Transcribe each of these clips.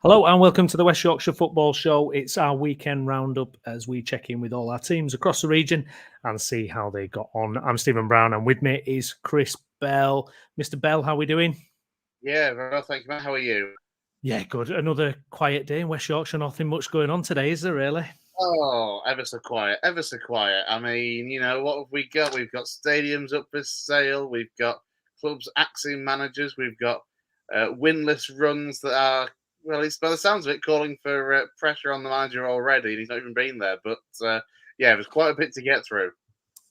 Hello and welcome to the West Yorkshire Football Show. It's our weekend roundup as we check in with all our teams across the region and see how they got on. I'm Stephen Brown and with me is Chris Bell. Mr. Bell, how are we doing? Yeah, very well, thank you, Matt. How are you? Yeah, good. Another quiet day in West Yorkshire. Nothing much going on today, is there really? Oh, ever so quiet, ever so quiet. I mean, what have we got? We've got stadiums up for sale. We've got clubs axing managers. We've got winless runs that are, well, at least by the sounds of it, calling for pressure on the manager already. And he's not even been there. But yeah, it was quite a bit to get through.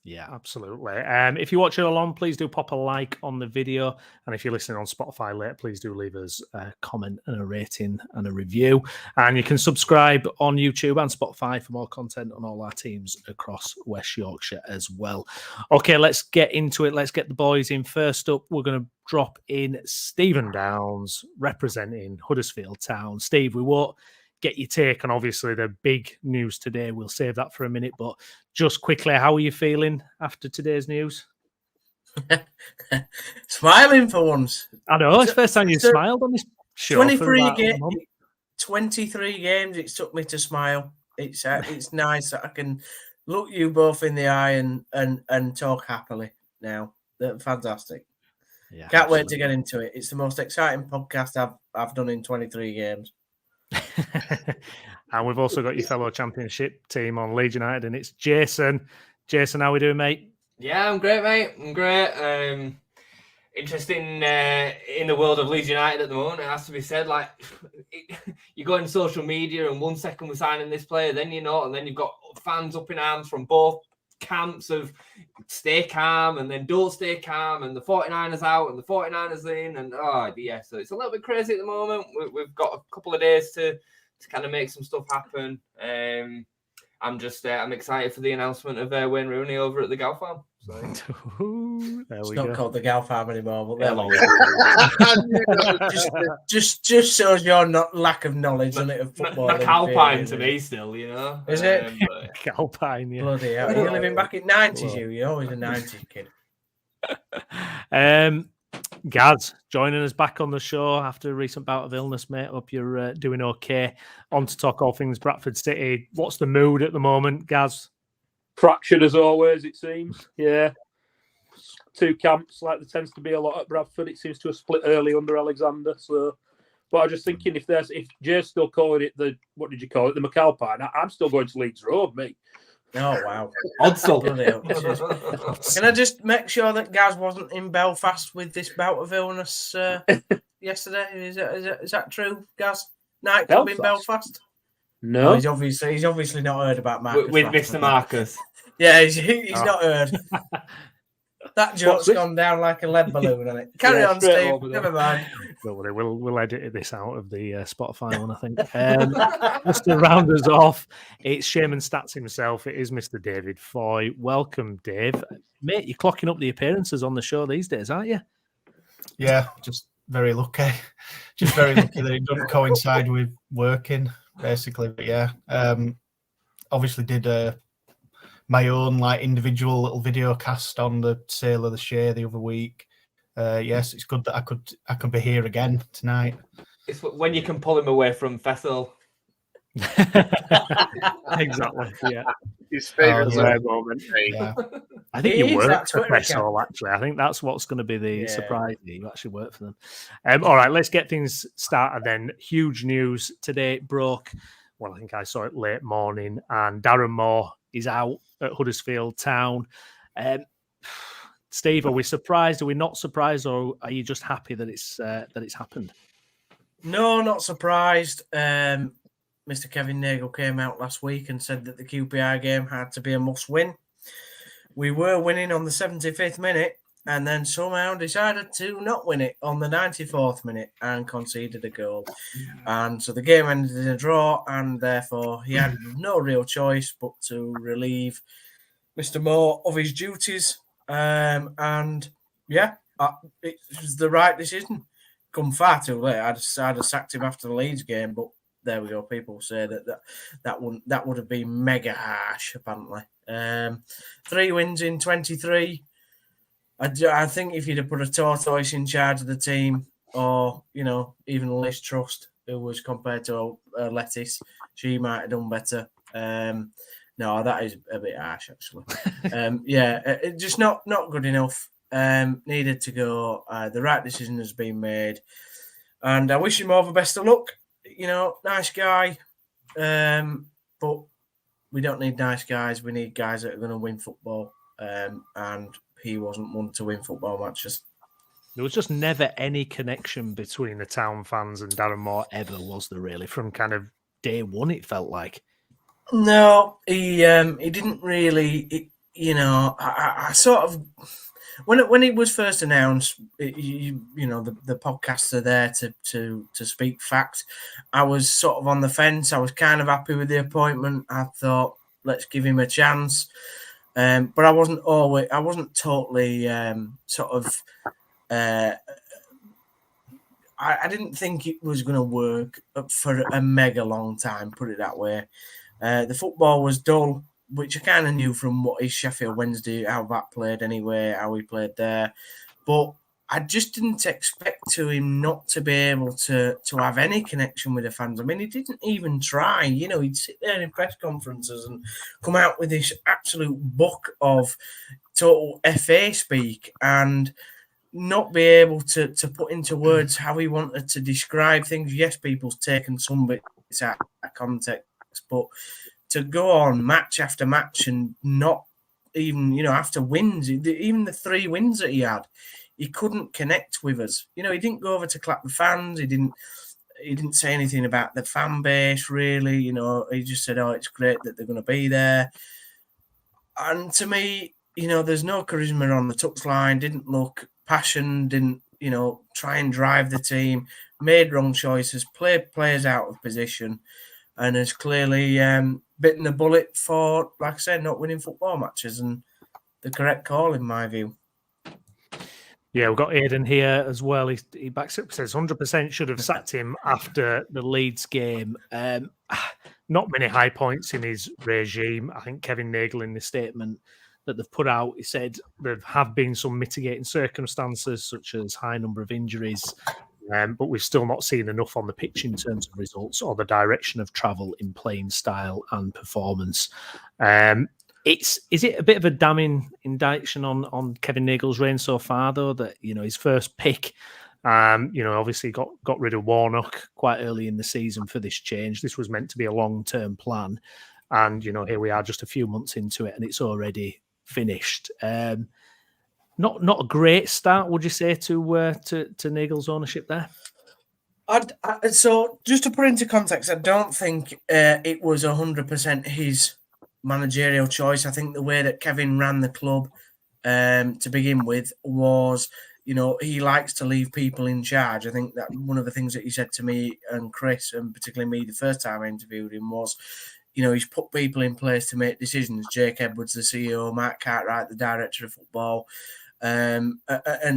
Yeah, absolutely. If you're watching along, please do pop a like on the video. And if you're listening on Spotify later, please do leave us a comment and a rating and a review. And you can subscribe on YouTube and Spotify for more content on all our teams across West Yorkshire as well. Okay, let's get into it. Let's get the boys in. First up, we're going to drop in Stephen Downs representing Huddersfield Town. Steve, we won't get your take on obviously the big news today. We'll save that for a minute, but just quickly, how are you feeling after today's news? Smiling for once. I know, it's the first time you smiled on this show. 23 games it took me to smile. It's nice that I can look you both in the eye and talk happily now. They're fantastic. Yeah, can't wait to get into it. It's the most exciting podcast I've done in 23 games. And we've also got your fellow championship team on Leeds United, and it's Jason. Jason, how are we doing, mate? Yeah, I'm great, mate. I'm great. Interesting in the world of Leeds United at the moment. It has to be said. Like, you go in social media, and 1 second we're signing this player, then you're not, and then you've got fans up in arms from both camps of stay calm and then don't stay calm, and the 49ers out and the 49ers in, and so it's a little bit crazy at the moment. We've got a couple of days to kind of make some stuff happen. I'm excited for the announcement of Wayne Rooney over at the Gal Farm. So. It's not called the Gal Farm anymore, but there we go. just shows your lack of knowledge on it of football. Calpine to me still, Is it? Calpine, yeah. Bloody hell. You're living back in 90s, You're always a 90s kid. Gaz, joining us back on the show after a recent bout of illness, mate. Hope you're doing okay. On to talk all things Bradford City. What's the mood at the moment, Gaz? Fractured as always, it seems. Yeah. Two camps, like there tends to be a lot at Bradford. It seems to have split early under Alexander. So, but I was just thinking if Jay's still calling it the McAlpine, I'm still going to Leeds Road, mate. Oh, wow. Oddso. Can I just make sure that Gaz wasn't in Belfast with this bout of illness yesterday? Is that true, Gaz? Nightclub in Belfast? No. Oh, he's obviously not heard about Marcus. With Mr. Marcus. Yeah, he's not heard. That joke's gone down like a lead balloon on it. Carry on, Steve. Never mind. Don't worry, we'll edit this out of the Spotify one, I think. Just to round us off, it's Shaman Stats himself. It is Mr. David Foy. Welcome, Dave. Mate, you're clocking up the appearances on the show these days, aren't you? Yeah, just very lucky. Just very lucky that it doesn't coincide with working, basically. But yeah, obviously did my own individual little video cast on the sale of the share the other week. Yes, it's good that I can be here again tonight. It's when you can pull him away from Fessel. Exactly. Yeah. His favourite moment. Yeah. I think you work for Fessel, actually. I think that's what's going to be the surprise. You actually work for them. All right, let's get things started then. Huge news today. It broke. Well, I think I saw it late morning, and Darren Moore is out at Huddersfield Town. Steve, are we surprised? Are we not surprised, or are you just happy that it's happened? No, not surprised. Mr. Kevin Nagle came out last week and said that the QPR game had to be a must-win. We were winning on the 75th minute, and then somehow decided to not win it on the 94th minute and conceded a goal. And so the game ended in a draw, and therefore he had no real choice but to relieve Mr. Moore of his duties. And yeah, it was the right decision. Come far too late. I'd have sacked him after the Leeds game, but there we go. People say that would have been mega harsh, apparently. 3 wins in 23. I think if you'd have put a tortoise in charge of the team, or even Liz Trust, who was compared to Lettice. She might have done better. No, that is a bit harsh, actually. Just not good enough. Needed to go. The right decision has been made, and I wish him all the best of luck. Nice guy, but we don't need nice guys. We need guys that are going to win football, and he wasn't one to win football matches. There was just never any connection between the Town fans and Darren Moore ever, was there, really? From kind of day one, it felt like. No, he didn't really. I sort of when it was first announced, the podcasts are there to speak fact. I was sort of on the fence. I was kind of happy with the appointment. I thought, let's give him a chance, but I wasn't totally I didn't think it was going to work for a mega long time, put it that way. The football was dull, which I kind of knew from what is Sheffield Wednesday, how that played anyway, how he played there. But I just didn't expect him not to be able to have any connection with the fans. I mean, he didn't even try. He'd sit there in press conferences and come out with this absolute book of total FA speak and not be able to put into words how he wanted to describe things. Yes, people's taken some bits out of context, but to go on match after match and not even, after wins, even the 3 wins that he had, he couldn't connect with us. He didn't go over to clap the fans. He didn't say anything about the fan base, really. He just said, oh, it's great that they're going to be there. And to me, there's no charisma on the touchline, didn't look passion, didn't, try and drive the team, made wrong choices, played players out of position, and has clearly bitten the bullet for, like I said, not winning football matches, and the correct call in my view. Yeah, we've got Aidan here as well. He backs up, says 100% should have sacked him after the Leeds game. Not many high points in his regime. I think Kevin Nagle, in the statement that they've put out, he said there have been some mitigating circumstances, such as high number of injuries, but we've still not seen enough on the pitch in terms of results or the direction of travel in playing style and performance. Is it a bit of a damning indiction on Kevin Nagle's reign so far, though, that his first pick, obviously got rid of Warnock quite early in the season for this change. This was meant to be a long-term plan, and here we are just a few months into it, and it's already finished. Not a great start, would you say, to Nagle's ownership there? So just to put into context, I don't think it was 100% his managerial choice. I think the way that Kevin ran the club to begin with was, he likes to leave people in charge. I think that one of the things that he said to me and Chris, and particularly me the first time I interviewed him, was, he's put people in place to make decisions. Jake Edwards, the CEO, Mark Cartwright, the director of football, and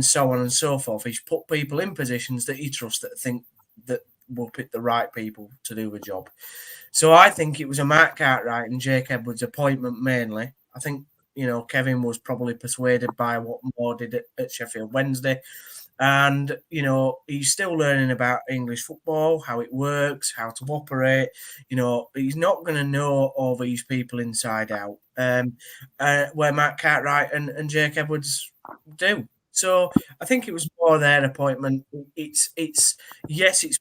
so on and so forth. He's put people in positions that he trusts, that think that will pick the right people to do the job. So I think it was a Mark Cartwright and Jake Edwards appointment mainly. I think, Kevin was probably persuaded by what Moore did at Sheffield Wednesday. And, he's still learning about English football, how it works, how to operate. He's not going to know all these people inside out, where Mark Cartwright and Jake Edwards do. So I think it was more their appointment. It's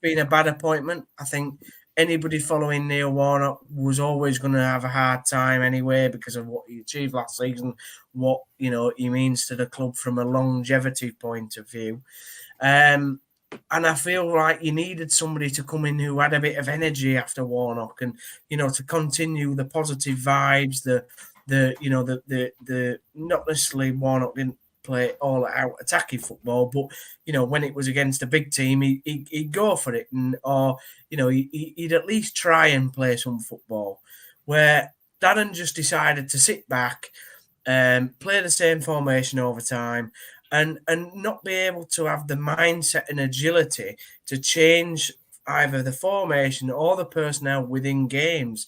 been a bad appointment. I think anybody following Neil Warnock was always going to have a hard time anyway because of what he achieved last season, what he means to the club from a longevity point of view. And I feel like you needed somebody to come in who had a bit of energy after Warnock, and to continue the positive vibes. The not necessarily Warnock didn't play all out attacking football, but when it was against a big team, he'd go for it, he'd at least try and play some football. Where Darren just decided to sit back, play the same formation over time, and not be able to have the mindset and agility to change either the formation or the personnel within games.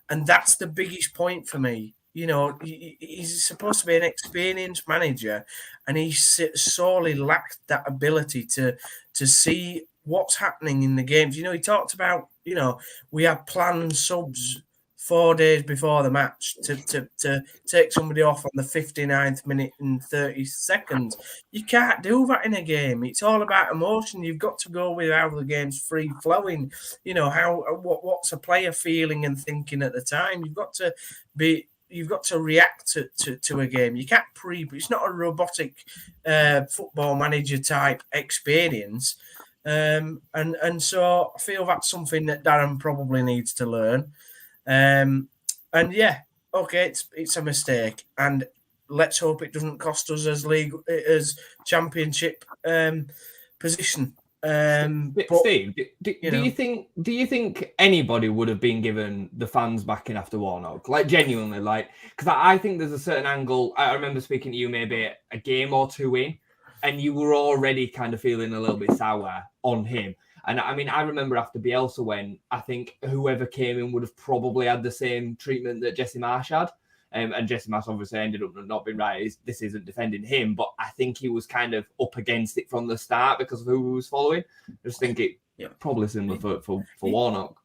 And that's the biggest point for me. He's supposed to be an experienced manager, and he sorely lacked that ability to see what's happening in the games. You know, he talked about, you know, we had planned subs 4 days before the match to take somebody off on the 59th minute and 30 seconds. You can't do that in a game. It's all about emotion. You've got to go with how the game's free flowing. You know, what's a player feeling and thinking at the time. You've got to react to a game. You can't it's not a robotic football manager type experience. And so I feel that's something that Darren probably needs to learn. And yeah, okay, it's a mistake, and let's hope it doesn't cost us as championship position. But Steve, do you think anybody would have been given the fans backing after Warnock? Like, genuinely, like, because I think there's a certain angle. I remember speaking to you maybe a game or two in, and you were already kind of feeling a little bit sour on him. And I mean, I remember after Bielsa, when I think whoever came in would have probably had the same treatment that Jesse Marsh had. And Jesse Marsh obviously ended up not being right. This isn't defending him, but I think he was kind of up against it from the start because of who he was following. I just think it probably similar for Warnock.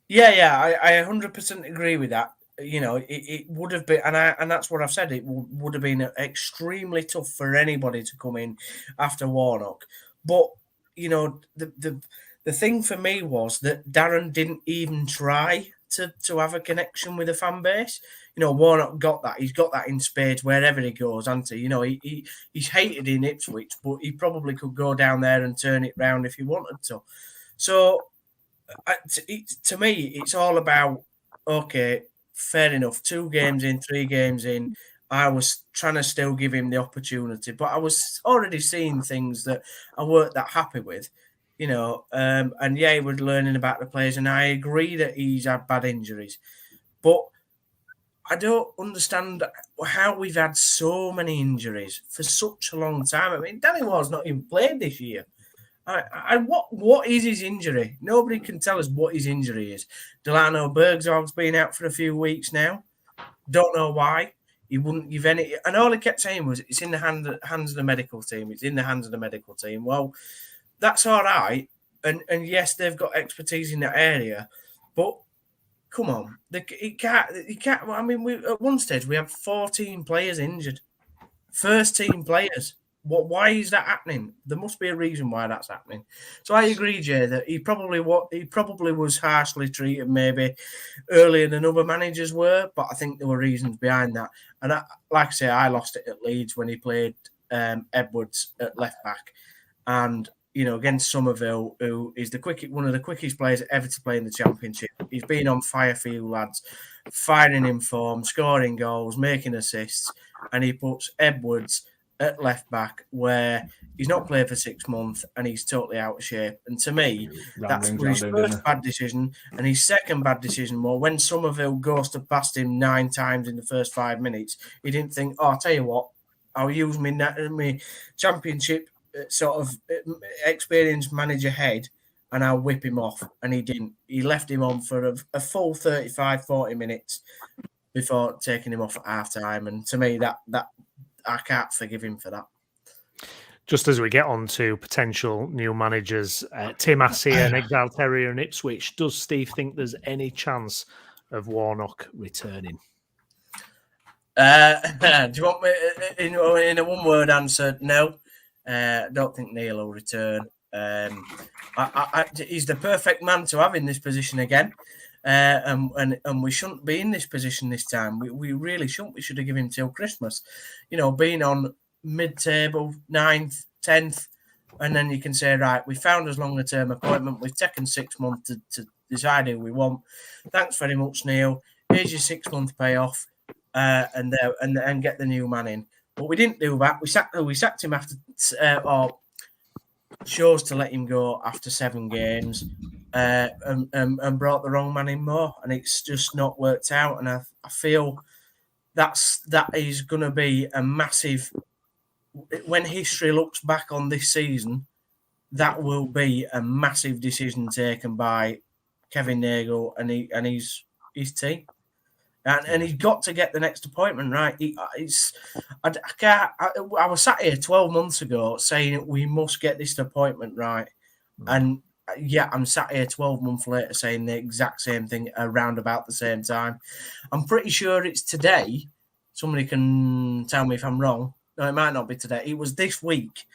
Yeah, I 100% agree with that. You know, it would have been, and that's what I've said. It would have been extremely tough for anybody to come in after Warnock. But you know, the thing for me was that Darren didn't even try to have a connection with the fan base. You know, Warnock got that. He's got that in spades wherever he goes, hasn't he? You know, he's hated in Ipswich, but he probably could go down there and turn it round if he wanted to. So, to me, it's all about, okay, fair enough. 2 games in, 3 games in, I was trying to still give him the opportunity, but I was already seeing things that I weren't that happy with. You know, and yeah, he was learning about the players, and I agree that he's had bad injuries, but I don't understand how we've had so many injuries for such a long time. I mean, Danny Moore's not even played this year. What is his injury? Nobody can tell us what his injury is. Delano Bergzog's been out for a few weeks now. Don't know why. He wouldn't give any, and all he kept saying was, "It's in the hands of the medical team. It's in the hands of the medical team." Well, that's all right, and yes, they've got expertise in that area, but come on, he can't. I mean, at one stage we had 14 players injured, first team players. Why is that happening? There must be a reason why that's happening. So I agree, Jay, that he probably was harshly treated maybe earlier than other managers were, but I think there were reasons behind that. And like I say, I lost it at Leeds when he played Edwards at left back, and you know, against Somerville, who is one of the quickest players ever to play in the Championship. He's been on fire for you lads, firing in form, scoring goals, making assists, and he puts Edwards at left back where he's not played for 6 months and he's totally out of shape. And to me, that's his first bad decision. And his second bad decision was when Somerville ghosted past him 9 times in the first 5 minutes, he didn't think, oh, I'll tell you what, I'll use my Championship sort of experienced manager head and I'll whip him off. And he didn't. He left him on for a full 35, 40 minutes before taking him off at half time. And to me, that I can't forgive him for that. Just as we get on to potential new managers, Tim Assey and Exile Terrier and Ipswich, does Steve think there's any chance of Warnock returning? Do you want me in a one-word answer? No. I don't think Neil will return. He's the perfect man to have in this position again. And we shouldn't be in this position this time. We really shouldn't. We should have given him till Christmas. You know, being on mid-table, 9th, 10th, and then you can say, right, we found us longer-term appointment. We've taken 6 months to decide who we want. Thanks very much, Neil. Here's your 6-month payoff, and get the new man in. But we didn't do that. We sacked him after, or chose to let him go after 7 games. And brought the wrong man in more, and it's just not worked out. And I feel that is going to be a massive. When history looks back on this season, that will be a massive decision taken by Kevin Nagle and his team, and he's got to get the next appointment right. I was sat here 12 months ago saying we must get this appointment right. And I'm sat here 12 months later saying the exact same thing around about the same time. I'm pretty sure it's today. Somebody can tell me if I'm wrong. No, it might not be today. It was this week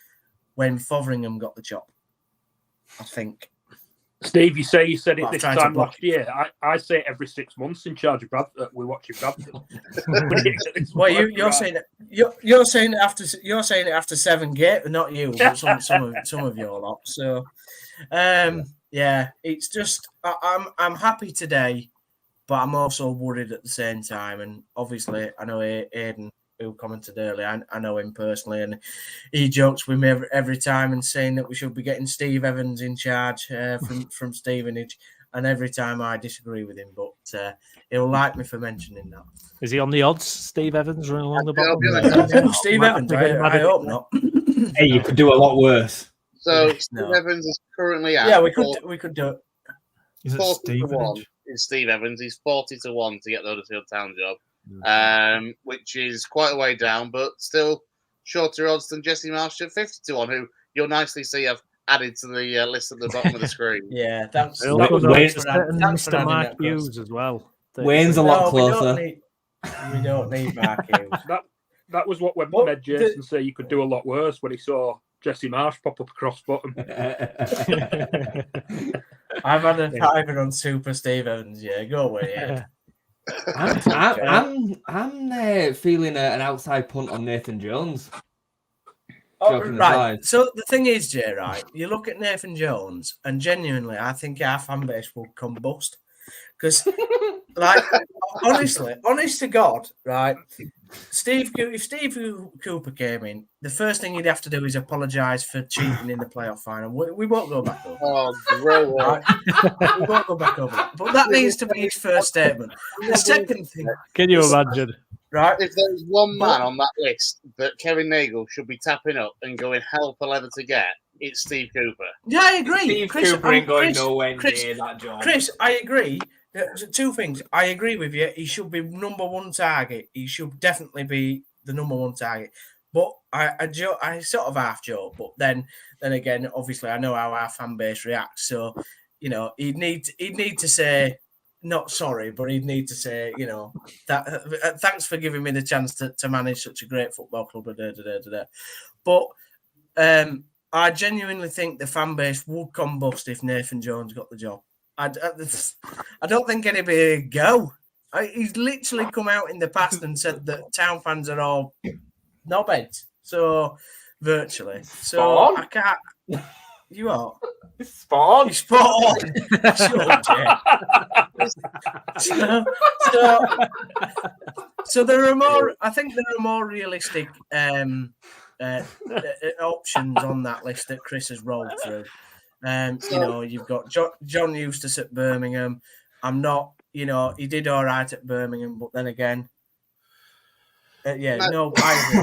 when Fotheringham got the job, I think. Steve, you say you said it I've this tried to time block last year. I say it every 6 months in charge of Bradford. We're watching Bradford. Well, you're saying it after 7 games, not you, but some of your lot. So, yeah, it's just I'm happy today, but I'm also worried at the same time. And obviously, I know Aidan, who commented earlier, I know him personally, and he jokes with me every time and saying that we should be getting Steve Evans in charge from Stevenage. And every time I disagree with him, but he'll like me for mentioning that. Is he on the odds, Steve Evans, running along the bottom? Steve Evans, I hope not. Hey, you could do a lot worse. So Steve Evans is currently out. Yeah, we could do it. Is it Stevenage? Is Steve Evans? He's 40-1 to get the Huddersfield Town job, which is quite a way down, but still shorter odds than Jesse Marsh at 50-1, who you'll nicely see I've added to the list at the bottom of the screen. Yeah, thanks. Mr. Mark Hughes as well. Wayne's a lot closer. We don't need Mark Hughes. That was what made Jason say you could do a lot worse when he saw Jesse Marsh pop up across bottom. I've had a fiver on Super Steve Evans. Yeah, go away. Yeah. I'm feeling an outside punt on Nathan Jones. Right. So the thing is, Jay, right? You look at Nathan Jones, and genuinely, I think our fan base will combust. Because, like, honest to God, right? If Steve Cooper came in, the first thing he'd have to do is apologise for cheating in the playoff final. We won't go back over. Oh, grow up. Right? We won't go back over that. But that needs to be his first statement. The second thing. Can you imagine? Right. If there's one man on that list that Kevin Nagle should be tapping up and going hell for leather to get, it's Steve Cooper. Yeah, I agree. Steve Cooper ain't going nowhere near that job. Chris, I agree. Two things. I agree with you. He should be number one target. He should definitely be the number one target. But I sort of half joke. But then again, obviously, I know how our fan base reacts. So, you know, he'd need to say, not sorry, but he'd need to say, you know, that thanks for giving me the chance to manage such a great football club. But I genuinely think the fan base would combust if Nathan Jones got the job. I don't think anybody would go. He's literally come out in the past and said that Town fans are all knobheads. So virtually. So I can't. You are. Spawn. You're spot on. So there are more. I think there are more realistic options on that list that Chris has rolled through. You know, you've got John Eustace at Birmingham. I'm not. You know, he did all right at Birmingham, but then again, I agree.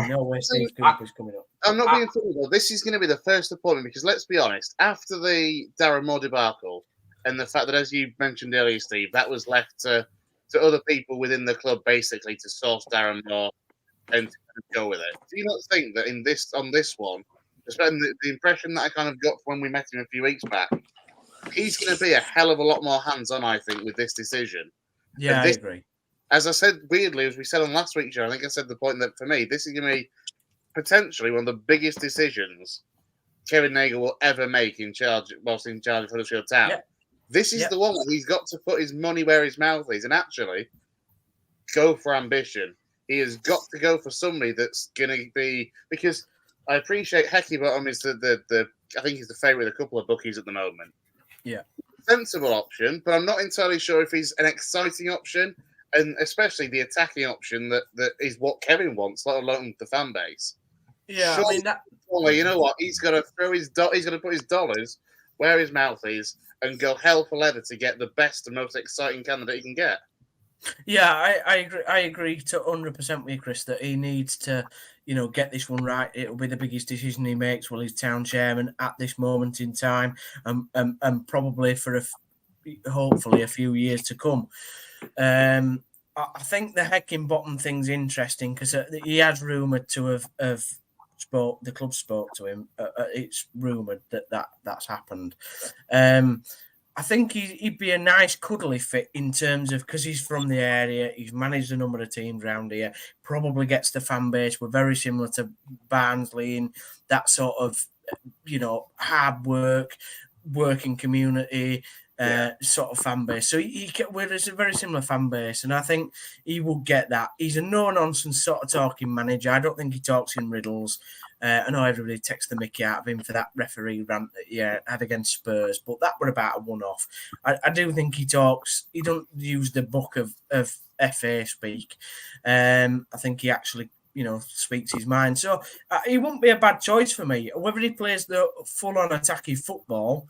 No way Steve Cooper's coming up. I'm not being funny though. This is going to be the first appointment because let's be honest. After the Darren Moore debacle and the fact that, as you mentioned earlier, Steve, that was left to other people within the club basically to source Darren Moore and to go with it. Do you not think that on this one, despite the impression that I kind of got when we met him a few weeks back, he's going to be a hell of a lot more hands-on, I think, with this decision. Yeah, I agree. As I said, weirdly, as we said on last week's show, I think I said the point that for me, this is going to be potentially one of the biggest decisions Kevin Nagle will ever make whilst in charge of Huddersfield Town. Yeah. This is the one where he's got to put his money where his mouth is and actually go for ambition. He has got to go for somebody that's going to be, because I appreciate Heckingbottom is I think he's the favourite of a couple of bookies at the moment. Yeah. Sensible option, but I'm not entirely sure if he's an exciting option. And especially the attacking option that is what Kevin wants, let alone the fan base. Yeah, Surely, I mean that. Well, you know what? He's got to he's going to put his dollars where his mouth is and go hell for leather to get the best and most exciting candidate he can get. Yeah, I agree. I agree to 100% with you, Chris, that he needs to, you know, get this one right. It'll be the biggest decision he makes while he's town chairman at this moment in time, and probably for hopefully a few years to come. I think the Heckingbottom thing's interesting because he has rumoured to have the club spoke to him. It's rumoured that's happened. I think he'd be a nice cuddly fit in terms of, because he's from the area, he's managed a number of teams around here, probably gets the fan base. We're very similar to Barnsley in that sort of, hard working community sort of fan base. So there's a very similar fan base, and I think he will get that. He's a no-nonsense sort of talking manager. I don't think he talks in riddles. I know everybody takes the mickey out of him for that referee rant that he had against Spurs, but that were about a one-off. I do think he talks. He don't use the book of FA speak. I think he actually, speaks his mind. So he wouldn't be a bad choice for me. Whether he plays the full-on attacking football,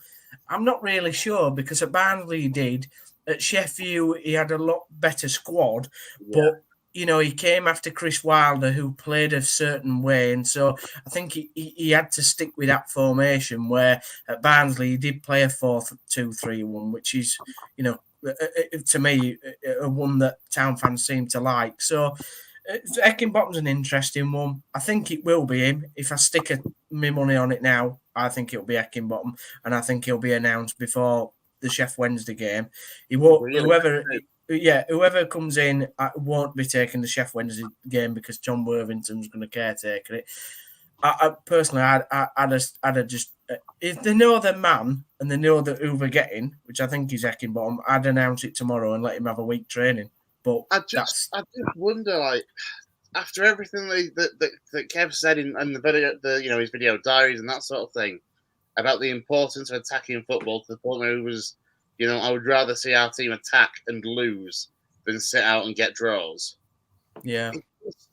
I'm not really sure, because at Barnsley he did. At Sheffield he had a lot better squad, but he came after Chris Wilder, who played a certain way, and so I think he had to stick with that formation, where at Barnsley he did play a 4-2-3-1, which is, to me, a one that Town fans seem to like. So Heckingbottom's an interesting one. I think it will be him. If I stick my money on it now, I think it'll be Heckingbottom, and I think he'll be announced before the Sheff Wednesday game. He won't. Whoever comes in won't be taking the Sheff Wednesday game, because John Worthington's going to caretaker it. I personally, I'd just, if they know their man and they know that who they're getting, which I think is Heckingbottom, I'd announce it tomorrow and let him have a week training. But I just wonder, like, after everything that Kev said in the video, his video diaries and that sort of thing about the importance of attacking football, to the point where he was, I would rather see our team attack and lose than sit out and get draws. Yeah.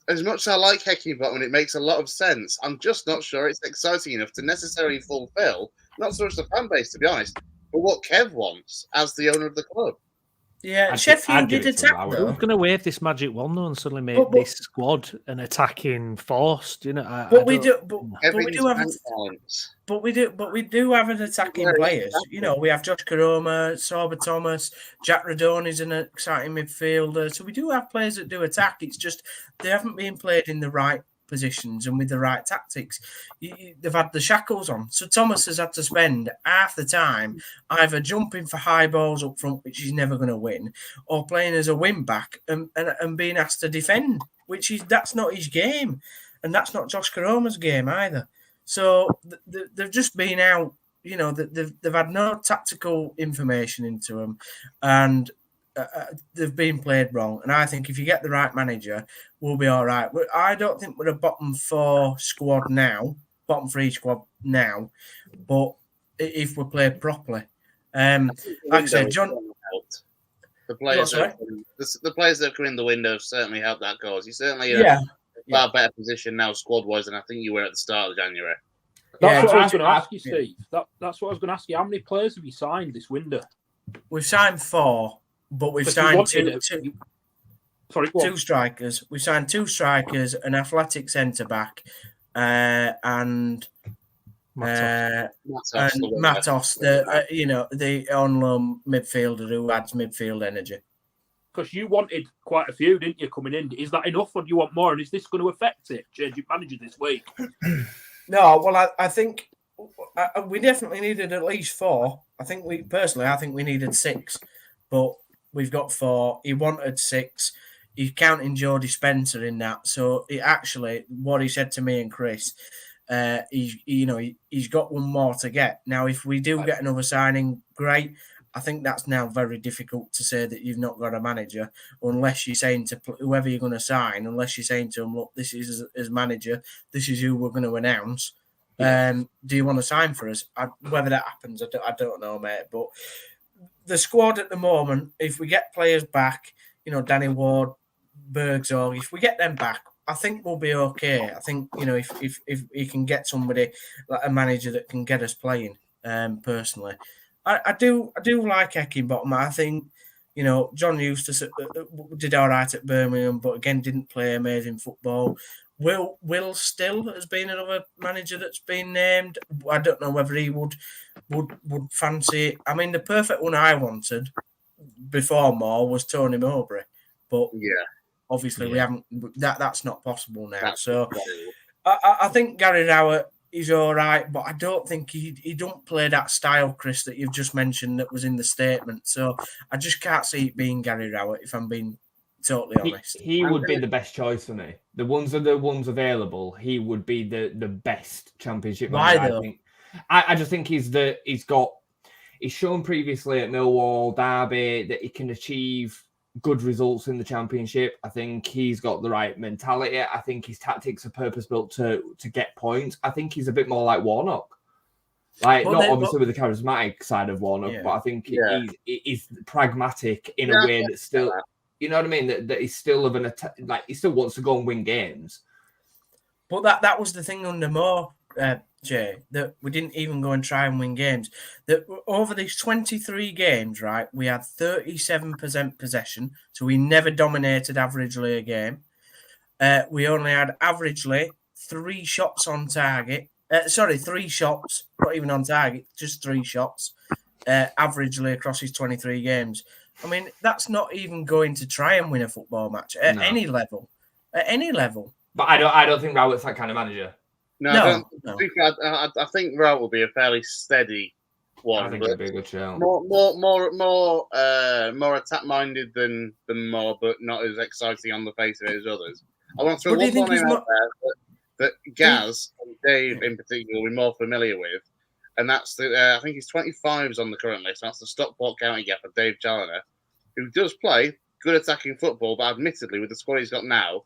As much as I like Heckingbottom, and it makes a lot of sense, I'm just not sure it's exciting enough to necessarily fulfill, not so much the fan base, to be honest, but what Kev wants as the owner of the club. Yeah, Sheffield did attack, though. We're going to wave this magic wand, though, and suddenly make this squad an attacking force. We do have an attacking players. We have Josh Karoma, Sorba Thomas, Jack Radone is an exciting midfielder. So we do have players that do attack. It's just they haven't been played in the right positions and with the right tactics. They've had the shackles on. So Thomas has had to spend half the time either jumping for high balls up front, which he's never going to win, or playing as a wing back and being asked to defend, that's not his game. And that's not Josh Karoma's game either. So they've just been out, they've had no tactical information into them, and they've been played wrong. And I think if you get the right manager, we'll be all right. I don't think we're a bottom 4 squad now, bottom 3 squad now, but if we play properly. Like I said, John... The players that have come in the window have certainly helped that cause. You're certainly in a far better position now, squad-wise, than I think you were at the start of January. That's what I was going to ask you, Steve. That's what I was going to ask you. How many players have you signed this window? We've signed 4. But we've signed two strikers. We've signed 2 strikers, an athletic centre back, and Matos, the on loan midfielder who adds midfield energy. Because you wanted quite a few, didn't you, coming in? Is that enough, or do you want more? And is this going to affect it? Changing manager this week? No, well, I think we definitely needed at least 4. I think we needed 6, but we've got 4. He wanted 6. He's counting Jody Spencer in that. So what he said to me and Chris, he's got one more to get. Now, if we do get another signing, great. I think that's now very difficult to say that you've not got a manager, unless you're saying to whoever you're going to sign, unless you're saying to him, look, this is as manager, this is who we're going to announce. Do you want to sign for us? Whether that happens, I don't know, mate. But the squad at the moment, if we get players back, Danny Ward, Bergzorg, if we get them back, I think we'll be okay. I think, if he can get somebody like a manager that can get us playing, personally. I do like Heckingbottom. I think, John Eustace did all right at Birmingham, but again, didn't play amazing football. Will Still has been another manager that's been named. I don't know whether he would fancy it. I mean, the perfect one I wanted before Moore was Tony Mowbray, but obviously we haven't. That's not possible now. So I think Gary Rowett is all right, but I don't think he don't play that style, Chris, that you've just mentioned that was in the statement. So I just can't see it being Gary Rowett, if I'm being totally honest. He would be the best choice for me. The ones available. He would be the best Championship manager. Why though? I just think he's shown previously at Millwall, Derby that he can achieve good results in the Championship. I think he's got the right mentality. I think his tactics are purpose-built to get points. I think he's a bit more like Warnock. Obviously with the charismatic side of Warnock, but I think he's pragmatic in a way that's still, you know what I mean? That he's still of an attack, like he still wants to go and win games. But that was the thing under Moore, Jay, that we didn't even go and try and win games. That over these 23 games, right, we had 37% possession, so we never dominated averagely a game. We only had averagely 3 shots on target. 3 shots, not even on target, just 3 shots, averagely across his 23 games. I mean, that's not even going to try and win a football match at any level. At any level. But I don't think Rowett's that kind of manager. No. I think Rowett will be a fairly steady one. I think it'd be a good show. More attack minded than Moore, but not as exciting on the face of it as others. I want to throw one more name out there that Gaz and Dave in particular will be more familiar with, and that's I think he's 25s on the current list. That's the Stockport County gaffer, Dave Challoner, who does play good attacking football, but admittedly with the squad he's got now,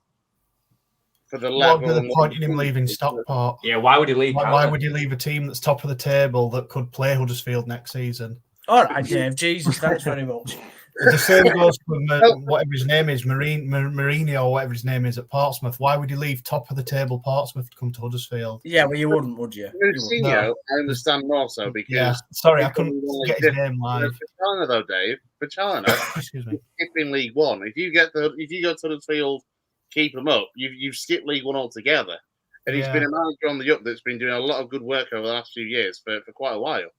for the level. What are the point in him leaving Stockport? Yeah, why would he leave? Why would he leave a team that's top of the table that could play Huddersfield next season? All right, Dave. Jesus, thanks very much. The same goes for whatever his name is, Mourinho or whatever his name is at Portsmouth. Why would he leave top of the table Portsmouth to come to Huddersfield? Yeah, well, you wouldn't, would you? Mourinho, I understand more so because sorry, I couldn't get his name live. For Challoner though, Dave, Excuse me. skipping League One. If you go to Huddersfield, keep them up. You've skipped League One altogether, and he's been a manager on the up that's been doing a lot of good work over the last few years for quite a while.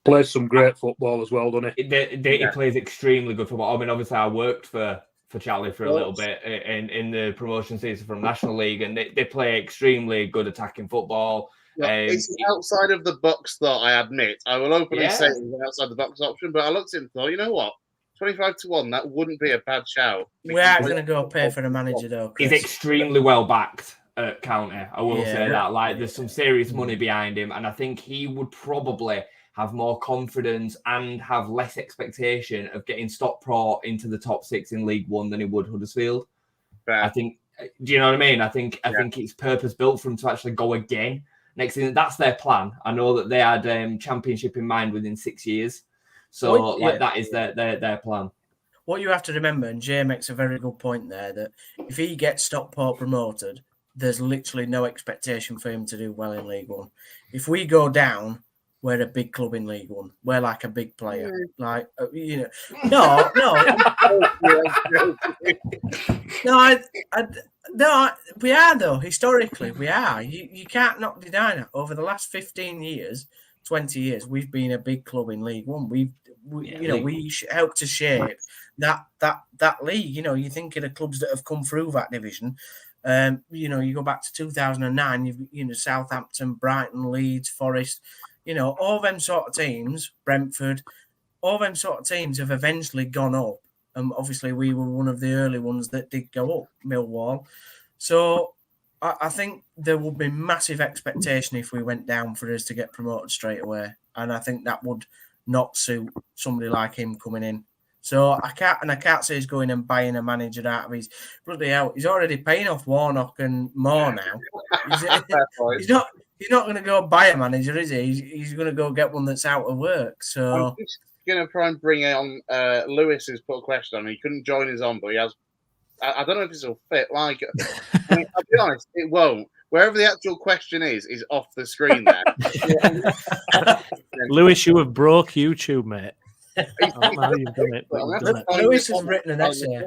Plays some great football as well, doesn't he? He plays extremely good football. I mean, obviously, I worked for Charlie for a little bit in the promotion season from National League, and they play extremely good attacking football. It's outside of the box, though, I admit. I will openly say it's an outside the box option, but I looked at it and thought, you know what? 25-1, that wouldn't be a bad shout. We are going to go pay for the manager, though, Chris. He's extremely well backed at County. I will say that. Like, there's some serious money behind him, and I think he would probably have more confidence and have less expectation of getting Stockport into the top 6 in League One than he would Huddersfield. Fair. I think. Do you know what I mean? I think it's purpose built for him to actually go again next season. That's their plan. I know that they had Championship in mind within 6 years, so that is their plan. What you have to remember, and Jay makes a very good point there, that if he gets Stockport promoted, there's literally no expectation for him to do well in League One. If we go down, we're a big club in League One. We're like a big player. Like, you know, no, we are though. Historically, we are. You can't not deny that. Over the last 15 years, 20 years, we've been a big club in League One. We helped to shape that league. You know, you think of the clubs that have come through that division. You go back to 2009. You've Southampton, Brighton, Leeds, Forest. You know, all them sort of teams, Brentford, all them sort of teams have eventually gone up. And obviously, we were one of the early ones that did go up, Millwall. So I think there would be massive expectation if we went down for us to get promoted straight away. And I think that would not suit somebody like him coming in. So I can't say he's going and buying a manager out of his bloody hell. He's already paying off Warnock and Moore now. He's not going to go buy a manager, is he? He's going to go get one that's out of work. So I'm just going to try and bring on Lewis, who's put a question on. He couldn't join us on, but he has. I don't know if this will fit. Like, I'll be honest, it won't. Wherever the actual question is off the screen there. Lewis, you have broke YouTube, mate. I don't know how you've done it. Lewis has written an essay.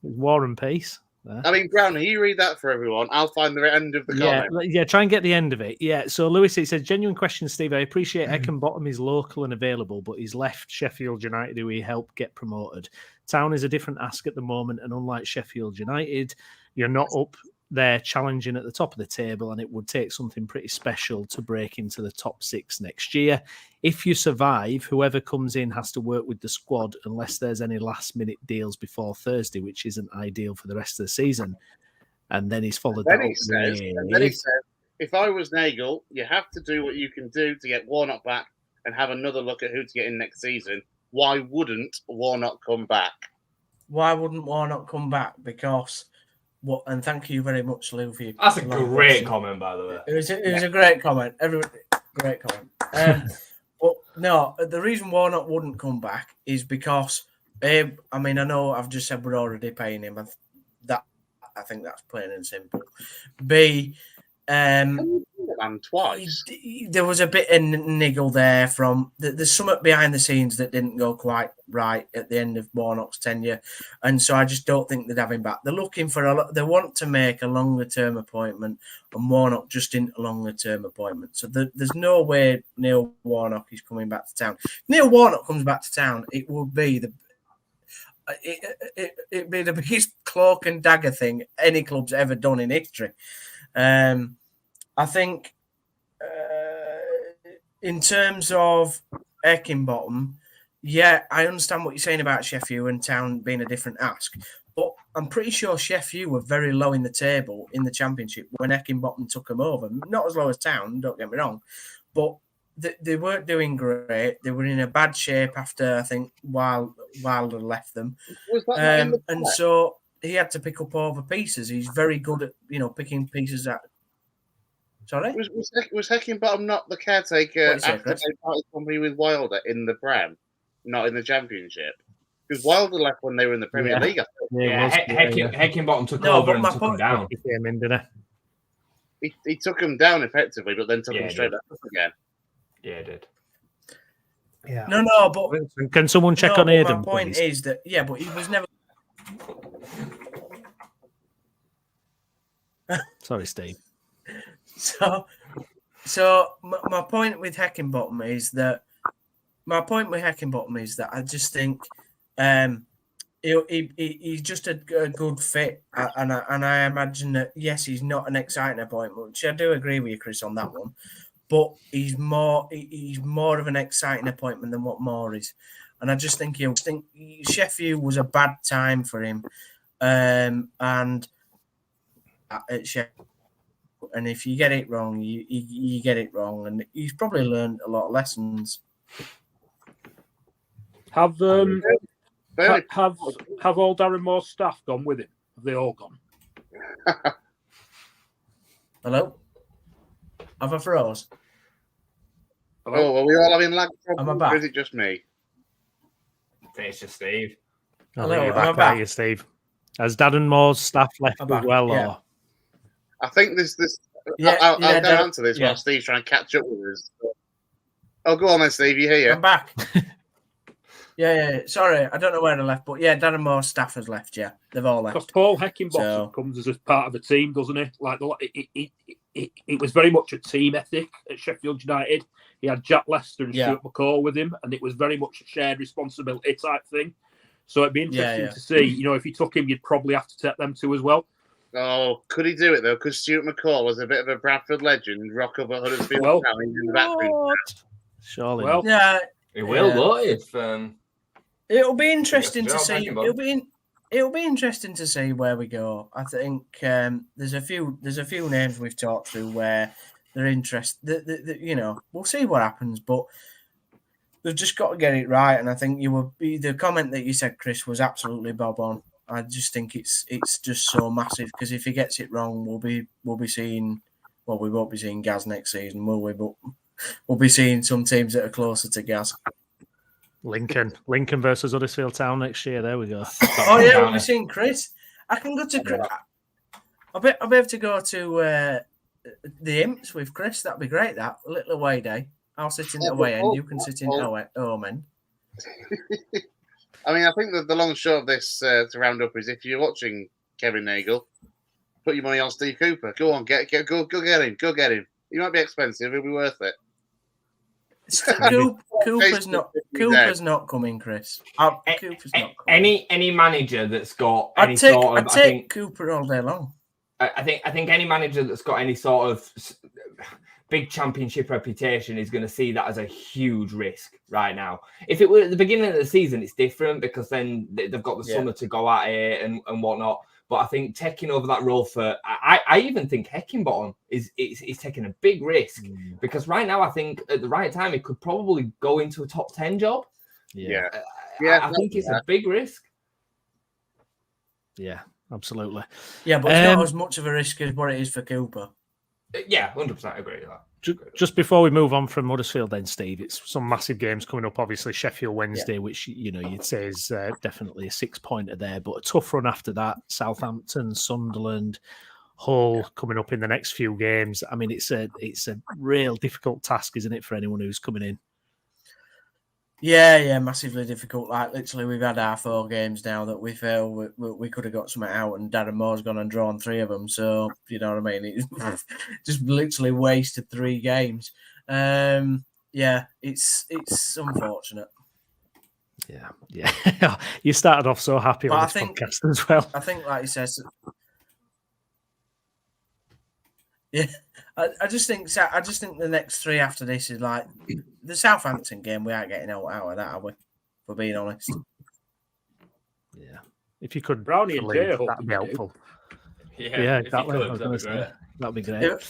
War and Peace. I mean, Brownie, you read that for everyone. I'll find the end of the comment. Yeah, try and get the end of it. Yeah, so Lewis, it says, genuine question, Steve. I appreciate Eckenbottom is local and available, but he's left Sheffield United, who he helped get promoted. Town is a different ask at the moment, and unlike Sheffield United, you're not up they're challenging at the top of the table, and it would take something pretty special to break into the top 6 next year. If you survive, whoever comes in has to work with the squad unless there's any last-minute deals before Thursday, which isn't ideal for the rest of the season. And then he's followed that up then he says, if I was Nagel, you have to do what you can do to get Warnock back and have another look at who to get in next season. Why wouldn't Warnock come back? Why wouldn't Warnock come back? Because what? And thank you very much, Lou, for your That's a great comment, by the way. It was a great comment. Great comment. But no, the reason Warnock wouldn't come back is because I know I've just said we're already paying him. I think that's plain and simple. B, twice. There was a bit of niggle there from there's something behind the scenes that didn't go quite right at the end of Warnock's tenure, and so I just don't think they'd have him back. They're looking for they want to make a longer term appointment, and Warnock just isn't a longer term appointment. So there's no way Neil Warnock is coming back to town. If Neil Warnock comes back to town, it will be it'd be the biggest cloak and dagger thing any club's ever done in history. I think in terms of Heckingbottom, yeah, I understand what you're saying about Sheffield and Town being a different ask, but I'm pretty sure Sheffield were very low in the table in the Championship when Heckingbottom took them over. Not as low as Town, don't get me wrong, but they weren't doing great. They were in a bad shape after, I think, Wilder left them. And so he had to pick up all the pieces. He's very good at, picking pieces out. Sorry? Was Heckingbottom not the caretaker after they parted company with Wilder in the Prem, not in the Championship? Because Wilder left when they were in the Premier League. Heckingbottom took over and took him down. He came in, didn't he? He took him down effectively, but then took him straight back up again. Yeah, it did. Yeah. No, but can someone check on Aidan? My point is that but he was never. Sorry, Steve. So my point with Heckingbottom is that I just think he's just a good fit, and I imagine that yes, he's not an exciting appointment, which I do agree with you, Chris, on that one. But he's more of an exciting appointment than what Moore is, and I just think Sheffield was a bad time for him, and at Sheffield. And if you get it wrong, you get it wrong, and he's probably learned a lot of lessons. Have all Darren Moore's staff gone with him? Have they all gone? Hello? Have I froze? Hello? Oh, are we all having lag problems? Am I back? Or is it just me? It's just Steve. Hello, you're back, you, Steve. Has Darren Moore's staff left as well, or? I think this. I'll go answer this while Steve's trying to catch up with us. Oh, go on then, Steve. You hear? I'm back. Yeah. Sorry, I don't know where they left, but yeah, Darren Moore's staff has left. Yeah, they've all left. Because Paul Heckingbottom comes as part of the team, doesn't he? Like it was very much a team ethic at Sheffield United. He had Jack Lester and Stuart McCall with him, and it was very much a shared responsibility type thing. So it'd be interesting to see. If you took him, you'd probably have to take them two as well. Oh, could he do it though? Because Stuart McCall was a bit of a Bradford legend, rock up at Huddersfield Town in the background. Surely, it will though. If it'll be interesting to see. It'll be interesting to see where we go. I think there's a few names we've talked through where they're interested. We'll see what happens, but they've just got to get it right. And I think the comment that you said, Chris, was absolutely bob on. I just think it's just so massive because if he gets it wrong, we'll be seeing. Well, we won't be seeing Gaz next season, will we? But we'll be seeing some teams that are closer to Gaz. Lincoln versus Huddersfield Town next year. There we go. Oh yeah, we'll be seeing Chris. I can go to Chris. I'll be able to go to the Imps with Chris. That'd be great. That a little away day. I'll sit in the away end. You can sit in the home end. I mean, I think that the long and short of this to round up is if you're watching Kevin Nagel, put your money on Steve Cooper. Go on, go get him. Go get him. He might be expensive. It'll be worth it. Cooper's not coming, Chris. Cooper's not coming. Any manager that's got I'd take Cooper all day long. I think any manager that's got any sort of big championship reputation is going to see that as a huge risk right now. If it were at the beginning of the season, it's different because then they've got the summer to go at it and whatnot. But I think taking over that role for, I even think Heckingbottom is taking a big risk because right now I think at the right time it could probably go into a top 10 job. Yeah. I think it's a big risk. Yeah, absolutely. Yeah, but it's not as much of a risk as what it is for Cooper. Yeah, 100% agree with that. Just before we move on from Huddersfield then, Steve, it's some massive games coming up. Obviously, Sheffield Wednesday, which, you'd say is definitely a 6-pointer there, but a tough run after that. Southampton, Sunderland, Hull coming up in the next few games. I mean, it's a real difficult task, isn't it, for anyone who's coming in? Yeah, massively difficult. Like, literally, we've had our 4 games now that we feel we could have got something out, and Darren Moore's gone and drawn 3 of them. So, you know what I mean? It's just literally wasted 3 games. Yeah, it's unfortunate. Yeah. You started off so happy on this podcast as well. I think, like he says, yeah. I just think the next 3 after this is like the Southampton game. We aren't getting out of that, are we? For being honest. Yeah. If you could, Brownie and Jay, that'd be helpful. Yeah, exactly. That'd be great.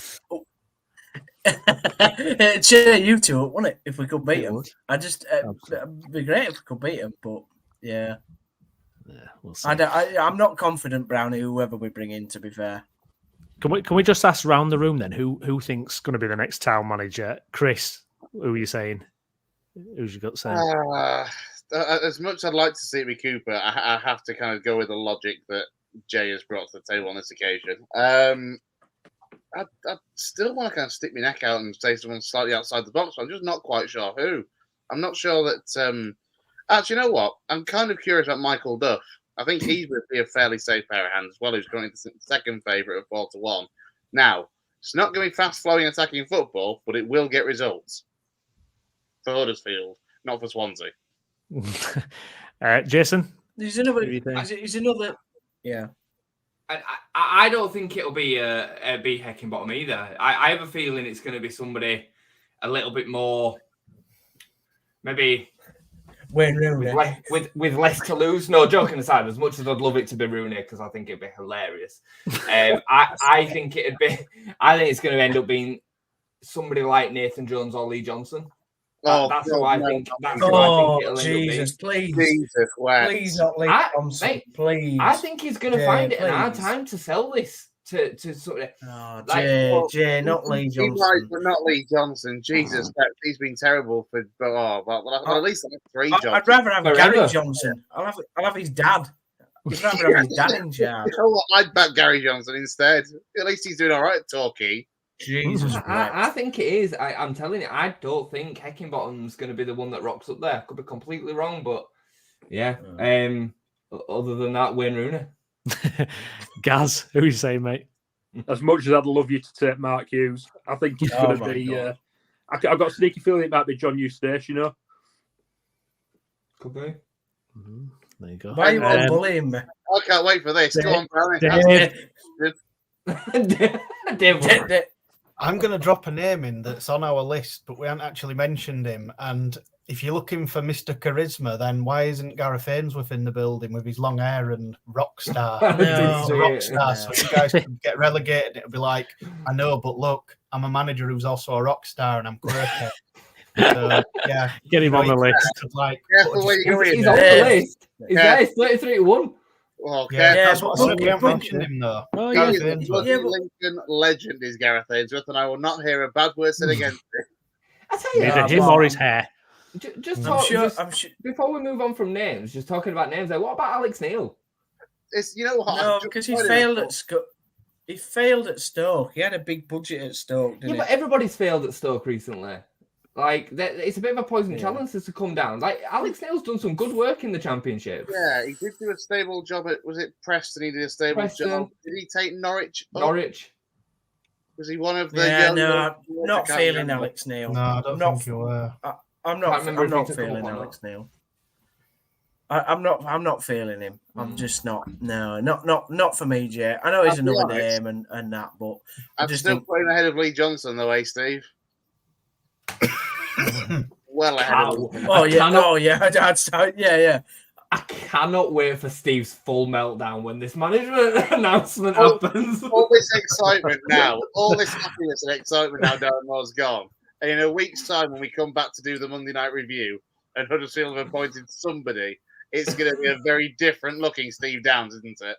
Cheer you two up, wouldn't it? If we could beat them, it'd be great if we could beat them. But yeah, we'll see. I'm not confident, Brownie. Whoever we bring in, to be fair. Can we just ask around the room then? Who thinks going to be the next Town manager? Chris, who are you saying? Who's your gut saying? As much as I'd like to see it with Cooper, I have to kind of go with the logic that Jay has brought to the table on this occasion. I still want to kind of stick my neck out and say someone slightly outside the box. But I'm just not quite sure who. I'm not sure that. Actually, you know what? I'm kind of curious about Michael Duff. I think he would be a fairly safe pair of hands as well. He's currently the second favourite at 4-1. Now, it's not going to be fast-flowing attacking football, but it will get results for Huddersfield, not for Swansea. Jason? He's another. Yeah. I don't think it'll be Heckingbottom either. I have a feeling it's going to be somebody a little bit more, maybe Wayne Rooney with less to lose. No, joking aside, as much as I'd love it to be Rooney because I think it'd be hilarious. I think it's going to end up being somebody like Nathan Jones or Lee Johnson. That's who I think. That's who I think it'll Jesus, end up being. Please not Lee Johnson. Mate, please. I think he's going to find it a hard time to sell this to sort of. Jay, not Lee Johnson. Right, but not Lee Johnson. Jesus, he's been terrible for. At least 3 jobs. I'd rather have Gary Johnson. I'll have his dad. I'd rather have his dad in charge. You know what? I'd back Gary Johnson instead. At least he's doing all right at Torquay. Jesus, I think it is. I'm telling you, I don't think Heckingbottom's going to be the one that rocks up there. Could be completely wrong, but yeah. Other than that, Wayne Rooney. Gaz, who are you saying, mate? As much as I'd love you to take Mark Hughes, I think it's going to be. I've got a sneaky feeling it might be John Eustace. Could be. Mm-hmm. There you go. Why are you all bullying me? I can't wait for this. Go on, Dave. I'm going to drop a name in that's on our list, but we haven't actually mentioned him. And if you're looking for Mr. Charisma, then why isn't Gareth Ainsworth in the building with his long hair and rock star? He's a rock star, so you guys could get relegated. It'll be like, I know, but look, I'm a manager who's also a rock star and I'm quirky. So, yeah. Get him on the list. He's on the list. He's there. He's 33-1. Okay. That's what I said. We haven't mentioned him, though. Lincoln legend is Gareth Ainsworth, and I will not hear a bad word said against him. I tell you, either him or his hair. Before we move on from names, just talking about names, what about Alex Neil? You know what? No, because he failed at Stoke. He failed at Stoke. He had a big budget at Stoke, didn't he? But everybody's failed at Stoke recently. Like, it's a bit of a poison challenge to come down. Like, Alex Neil's done some good work in the Championship. Yeah, he did do a stable job at, was it Preston? He did a stable job. Did he take Norwich? Norwich. Was he one of the... I'm not feeling Alex Neil. No, I don't think you were. I'm not feeling Alex Neil. I'm not feeling him. I'm just not. No, not for me, Jay. I know he's another name and that, but I'm just still playing ahead of Lee Johnson, the way, Steve. Well ahead of him. Oh yeah. Yeah. I cannot wait for Steve's full meltdown when this management announcement happens. All this excitement now, all this happiness and excitement now Darren Moore's gone. And in a week's time, when we come back to do the Monday night review and Huddersfield have appointed somebody, it's going to be a very different looking Steve Downs, isn't it?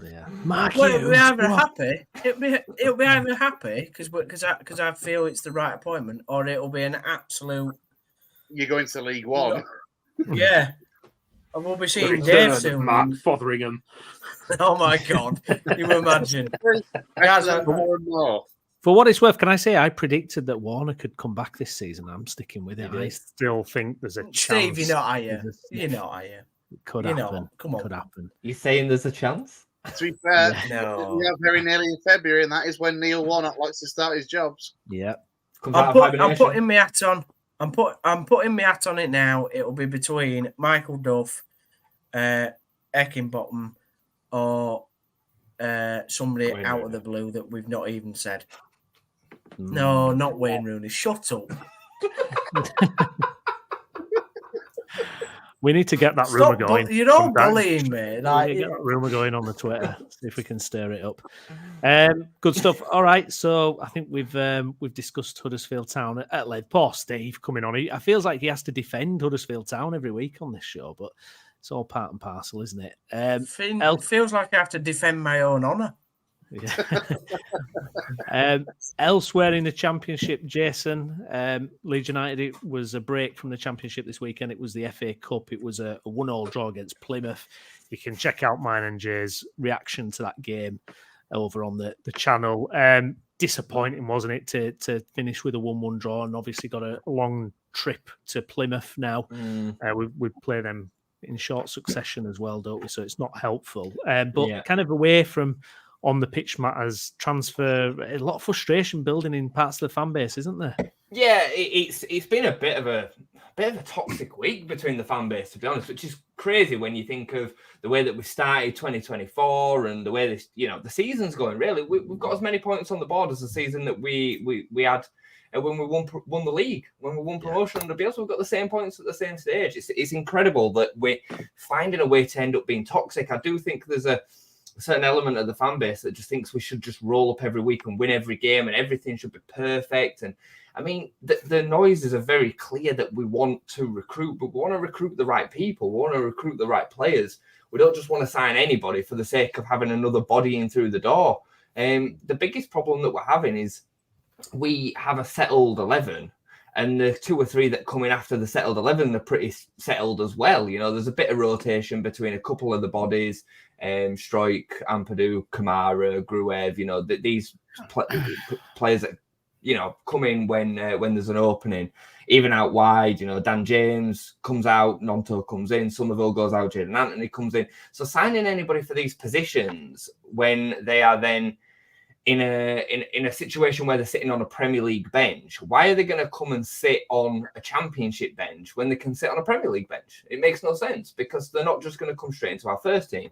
Yeah. It'll be either happy. It'll be either happy because I feel it's the right appointment, or it'll be an absolute. You're going to League One. Yeah. And we'll be seeing Dave soon. Mark Fotheringham. Oh my God! You imagine? More and more. For what it's worth, can I say I predicted that Warner could come back this season? I'm sticking with it. I still think there's a chance. Steve, you're not, are you? You're not, are you? It could happen. Come on. Could happen. You saying there's a chance? To be fair, no. we are very nearly in February, and that is when Neil Warnock likes to start his jobs. Yeah. I'm putting my hat on. I'm putting my hat on it now. It'll be between Michael Duff, Eckenbottom, or somebody out of the blue that we've not even said. No, not Wayne Rooney. Shut up. We need to get that rumour going. You're all bullying me. Like, get that rumour going on the Twitter. See if we can stir it up. Good stuff. All right. So I think we've discussed Huddersfield Town at length. Poor Steve coming on. I feels like he has to defend Huddersfield Town every week on this show, but it's all part and parcel, isn't it? It feels like I have to defend my own honour. Yeah. Elsewhere in the Championship, Jason, Leeds United, it was a break from the Championship this weekend. It was the FA Cup. It was a 1-1 draw against Plymouth. You can check out mine and Jay's reaction to that game over on the channel. Disappointing, wasn't it, to finish with a 1-1 draw, and obviously got a long trip to Plymouth now. We play them in short succession as well, don't we? So it's not helpful. Kind of away from on the pitch matters, transfer, a lot of frustration building in parts of the fan base, isn't there? Yeah, it's been a bit of a toxic week between the fan base, to be honest, which is crazy when you think of the way that we started 2024 and the way this, the season's going. Really, we've got as many points on the board as the season that we had when we won the league, when we won promotion under Bielsa. We've got the same points at the same stage. It's incredible that we're finding a way to end up being toxic. I do think there's a certain element of the fan base that just thinks we should just roll up every week and win every game and everything should be perfect. And I mean, the noises are very clear that we want to recruit, but we want to recruit the right people. We want to recruit the right players. We don't just want to sign anybody for the sake of having another body in through the door. The biggest problem that we're having is we have a settled 11, and the 2 or 3 that come in after the settled 11 are pretty settled as well. There's a bit of rotation between a couple of the bodies, Stroik, Ampadu, Kamara, Gruev, these players that, come in when there's an opening. Even out wide, Dan James comes out, Nonto comes in, Somerville goes out, Jayden Anthony comes in. So signing anybody for these positions when they are then in a situation where they're sitting on a Premier League bench, why are they going to come and sit on a Championship bench when they can sit on a Premier League bench? It makes no sense, because they're not just going to come straight into our first team.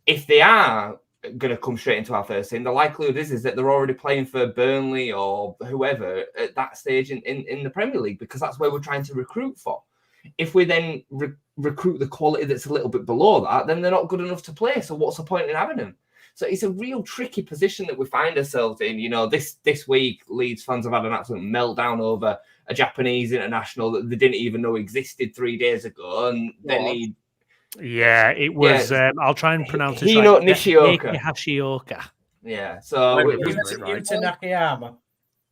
If they are going to come straight into our first team, the likelihood is that they're already playing for Burnley or whoever at that stage in the Premier League, because that's where we're trying to recruit for. If we then recruit the quality that's a little bit below that, then they're not good enough to play. So what's the point in having them? So it's a real tricky position that we find ourselves in. This week, Leeds fans have had an absolute meltdown over a Japanese international that they didn't even know existed 3 days ago. And then it was, I'll try and pronounce it right. Nishioka. Hashioka. Yeah, so Yuta Nakayama.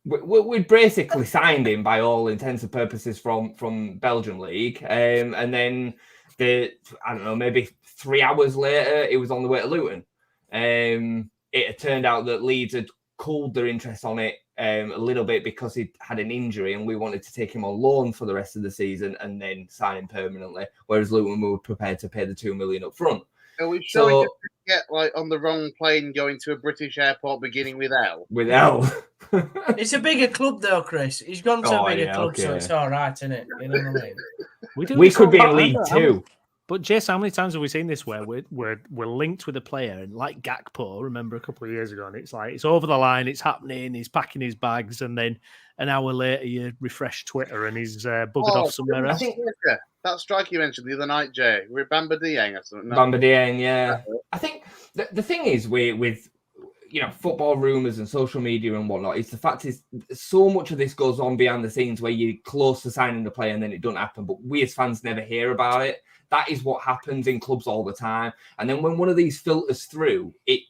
We basically signed him by all intents and purposes from Belgium League. And then, maybe 3 hours later, it was on the way to Luton. It had turned out that Leeds had cooled their interest on it a little bit because he had an injury, and we wanted to take him on loan for the rest of the season and then sign him permanently, whereas Luton were prepared to pay the $2 million up front. Are we sure we didn't get on the wrong plane going to a British airport beginning with L? With L. It's a bigger club though, Chris. He's gone to a bigger club, so it's all right, isn't it? You know what I mean? We could be in League 2. But Jace, how many times have we seen this where we're linked with a player, and like Gakpo, remember a couple of years ago, and it's like it's over the line, it's happening, he's packing his bags, and then an hour later you refresh Twitter and he's buggered off somewhere else. That strike you mentioned the other night, Jay, with Bamba Dieng or something. Bamba Dieng, yeah. I think the thing is with football rumours and social media and whatnot, is the fact is so much of this goes on behind the scenes where you're close to signing the player and then it doesn't happen, but we as fans never hear about it. That is what happens in clubs all the time. And then when one of these filters through, it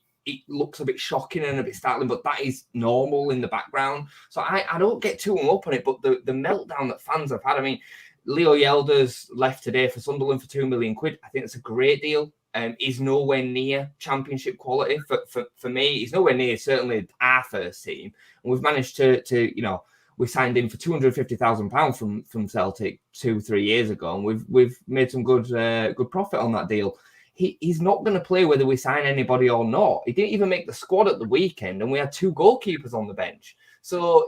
looks a bit shocking and a bit startling, but that is normal in the background. So I don't get too hung up on it, but the meltdown that fans have had, I mean, Leo Yelder's left today for Sunderland for £2 million. I think it's a great deal. He's nowhere near championship quality for me. He's nowhere near certainly our first team. And we've managed to we signed him for £250,000 from Celtic 2-3 years ago, and we've made some good profit on that deal. He's not going to play whether we sign anybody or not. He didn't even make the squad at the weekend, and we had 2 goalkeepers on the bench. So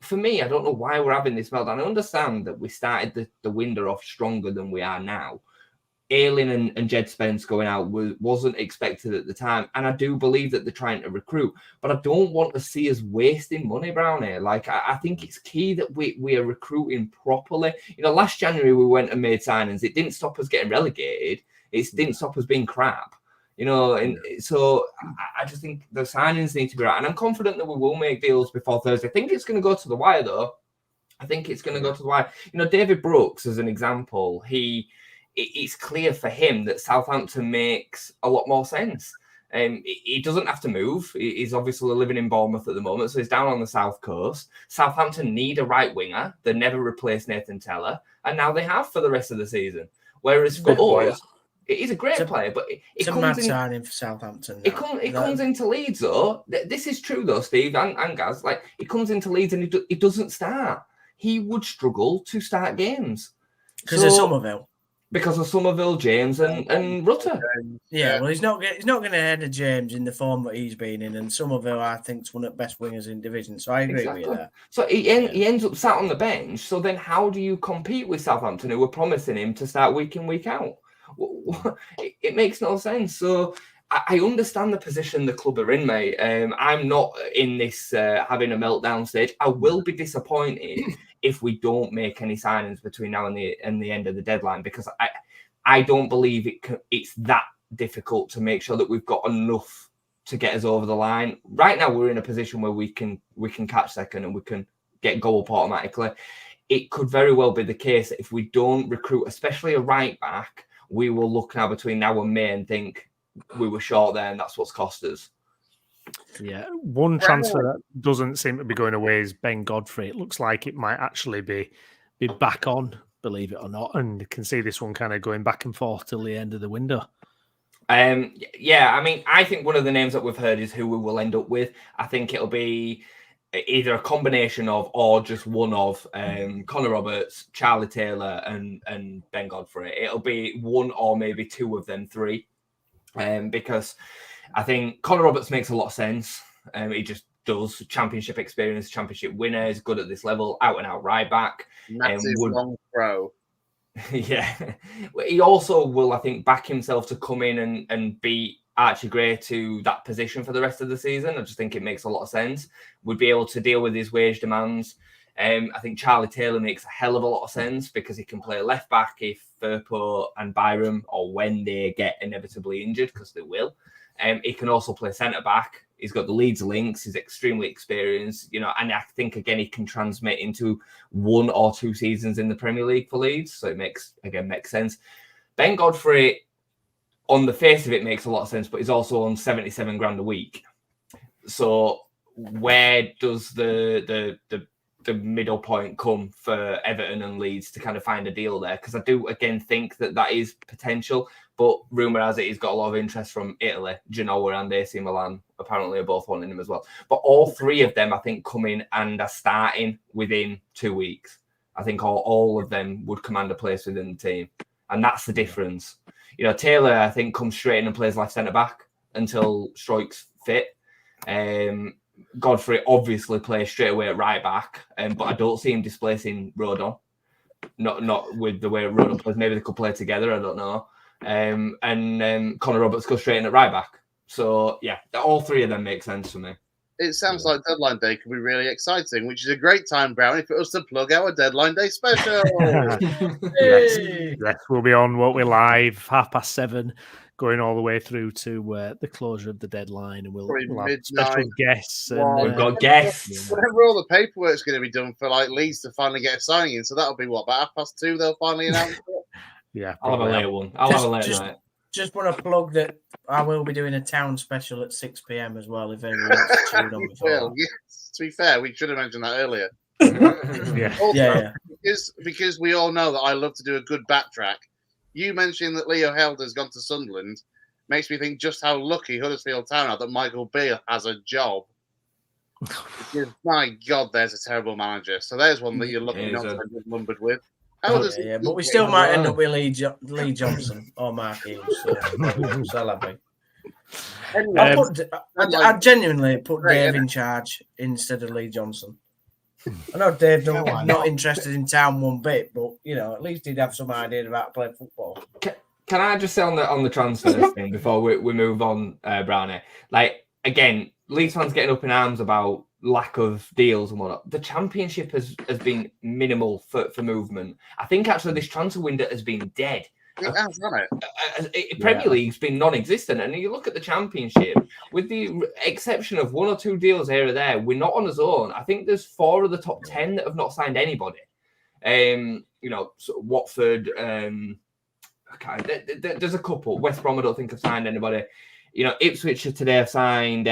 for me, I don't know why we're having this meltdown. I understand that we started the window off stronger than we are now. Ayling and Jed Spence going out wasn't expected at the time. And I do believe that they're trying to recruit. But I don't want to see us wasting money, Brownie. Like, I think it's key that we are recruiting properly. Last January we went and made signings. It didn't stop us getting relegated. It didn't stop us being crap. And so I just think the signings need to be right. And I'm confident that we will make deals before Thursday. I think it's going to go to the wire, though. I think it's going to go to the wire. David Brooks, as an example, it's clear for him that Southampton makes a lot more sense. He doesn't have to move. He's obviously living in Bournemouth at the moment, so he's down on the south coast. Southampton need a right winger. They never replaced Nathan Tella, and now they have for the rest of the season. Whereas for us, he's a great player, but it's a mad signing for Southampton. It comes into Leeds, though. This is true, though, Steve and Gaz. Like, he comes into Leeds and he doesn't start. He would struggle to start games because of Somerville. Because of Somerville, James, and Rutter. Yeah, well, he's not going to head of James in the form that he's been in, and Somerville, I think, is one of the best wingers in division. So I agree with you there. So he ends up sat on the bench. So then, how do you compete with Southampton, who were promising him to start week in, week out? It makes no sense. So I understand the position the club are in, mate. I'm not in this having a meltdown stage. I will be disappointed if we don't make any signings between now and the end of the deadline, because I don't believe it's that difficult to make sure that we've got enough to get us over the line. Right now, we're in a position where we can catch second and we can get goal up automatically. It could very well be the case that if we don't recruit, especially a right back, we will look now between now and May and think we were short there, and that's what's cost us. Yeah, one transfer that doesn't seem to be going away is Ben Godfrey. It looks like it might actually be back on, believe it or not, and you can see this one kind of going back and forth till the end of the window. Yeah, I mean, I think one of the names that we've heard is who we will end up with. I think it'll be either a combination of or just one of Connor Roberts, Charlie Taylor, and Ben Godfrey. It'll be one or maybe two of them three, because I think Connor Roberts makes a lot of sense. He just does. Championship experience, championship winner, is good at this level, out and out right back. Massive long throw. Yeah. He also will, I think, back himself to come in and be Archie Gray to that position for the rest of the season. I just think it makes a lot of sense. Would be able to deal with his wage demands. I think Charlie Taylor makes a hell of a lot of sense because he can play left back if Firpo and Byram, or when they get inevitably injured, because they will. He can also play centre back. He's got the Leeds links. He's extremely experienced, and I think again he can transmit into 1 or 2 seasons in the Premier League for Leeds. So it makes sense. Ben Godfrey, on the face of it, makes a lot of sense, but he's also on 77 grand a week. So where does the middle point come for Everton and Leeds to kind of find a deal there? Because I do again think that is potential. But rumour has it he's got a lot of interest from Italy. Genoa and AC Milan apparently are both wanting him as well. But all 3 of them, I think, come in and are starting within 2 weeks. I think all of them would command a place within the team. And that's the difference. Taylor, I think, comes straight in and plays left centre-back until Stroik's fit. Godfrey obviously plays straight away at right back, but I don't see him displacing Rodon. not with the way it run up. Maybe they could play together. I don't know. And Connor Roberts goes straight in at right back. So yeah, all three of them make sense for me. It sounds like deadline day could be really exciting, which is a great time, Brownie, for us to plug our deadline day special. Yes, we'll be on what we're live 7:30, going all the way through to the closure of the deadline, and we'll have special guests. And, we've got guests. Whenever all the paperwork's going to be done for like Leeds to finally get a signing in, so that'll be what, about 2:30 they'll finally announce it. Yeah, I'll have a later one. I'll have a later night. Just want to plug that I will be doing a town special at 6 p.m. as well. If anyone wants to tune on before. Well, yes, to be fair, we should have mentioned that earlier. Yeah. Because we all know that I love to do a good backtrack. You mentioning that Leo Helder's gone to Sunderland makes me think just how lucky Huddersfield Town are that Michael Beale has a job. Because, my God, there's a terrible manager. So there's one that you're lucky not to end up lumbered with. But we still might end up with Lee Johnson or Mark Hughes. So that'll be. I genuinely put Dave in charge instead of Lee Johnson. I know Dave not interested in Town one bit, but at least he'd have some idea about playing football. Can I just say on the transfer thing before we move on, Brownie? Like again, Leeds fans getting up in arms about lack of deals and whatnot. The Championship has been minimal for movement. I think actually this transfer window has been dead. It has, hasn't it? Premier League's been non-existent, and you look at the Championship, with the exception of one or two deals here or there, we're not on a zone. I think there's 4 of the top 10 that have not signed anybody. Watford. There's a couple. West Brom, I don't think have signed anybody. Ipswich today have signed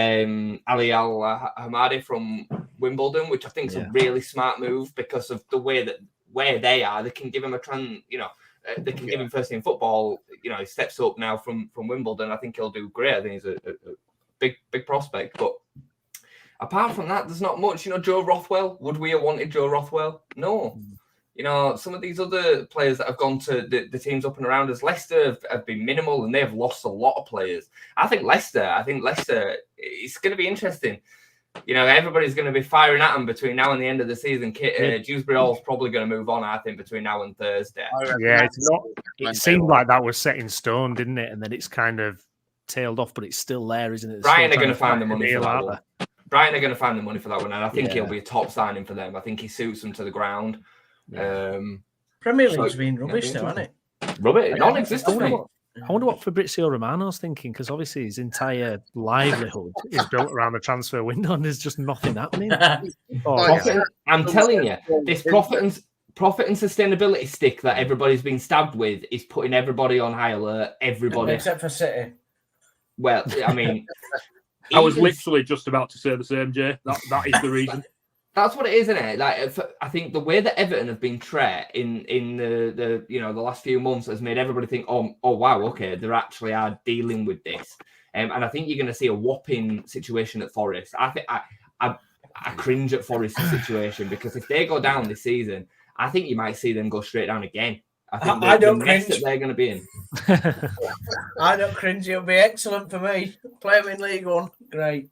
Ali Al-Hamadi from Wimbledon, which I think is a really smart move because of the way that where they are. They can give him they can give him first team football. He steps up now from Wimbledon. I think he'll do great. I think he's a big prospect. But apart from that, there's not much. Joe Rothwell. Would we have wanted Joe Rothwell? No. Some of these other players that have gone to the teams up and around us, Leicester have been minimal and they've lost a lot of players. I think Leicester, it's going to be interesting. Everybody's going to be firing at them between now and the end of the season. Dewsbury Hall's probably going to move on, I think, between now and Thursday. Yeah, it seemed like that was set in stone, didn't it? And then it's kind of tailed off, but it's still there, isn't it? Brighton are going to find the money for that one. Brighton are going to find the money for that one, and I think he'll be a top signing for them. I think he suits them to the ground. Premier League's been rubbish now, hasn't it? Rubbish, non-existent. I wonder what Fabrizio Romano's thinking, because obviously his entire livelihood is built around the transfer window, and there's just nothing happening. I'm telling you, this profit and sustainability stick that everybody's been stabbed with is putting everybody on high alert. Everybody, except for City. Well, I mean, I was literally just about to say the same, Jay. That is the reason. That's what it is, isn't it? Like, I think the way that Everton have been treated in the last few months has made everybody think, oh wow, okay, they actually are dealing with this. And I think you're going to see a whopping situation at Forest. I think I cringe at Forest's situation because if they go down this season, I think you might see them go straight down again. I think I don't cringe that they're going to be in. I don't cringe. It'll be excellent for me. Play them in League One, great.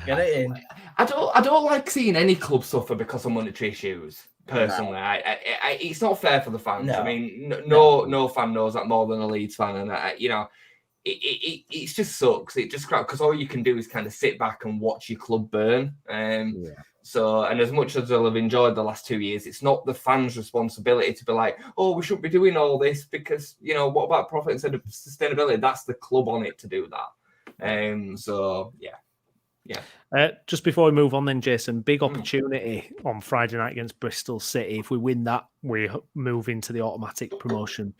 Get it in. I don't like seeing any club suffer because of monetary issues. Personally, no. It's not fair for the fans. No. I mean, no fan knows that more than a Leeds fan, and it just sucks. It just because all you can do is kind of sit back and watch your club burn. So, and as much as I'll have enjoyed the last 2 years, it's not the fans' responsibility to be like, oh, we shouldn't be doing all this because what about profit instead of sustainability? That's the club on it to do that. Just before we move on then, Jason, big opportunity on Friday night against Bristol City. If we win that, we move into the automatic promotion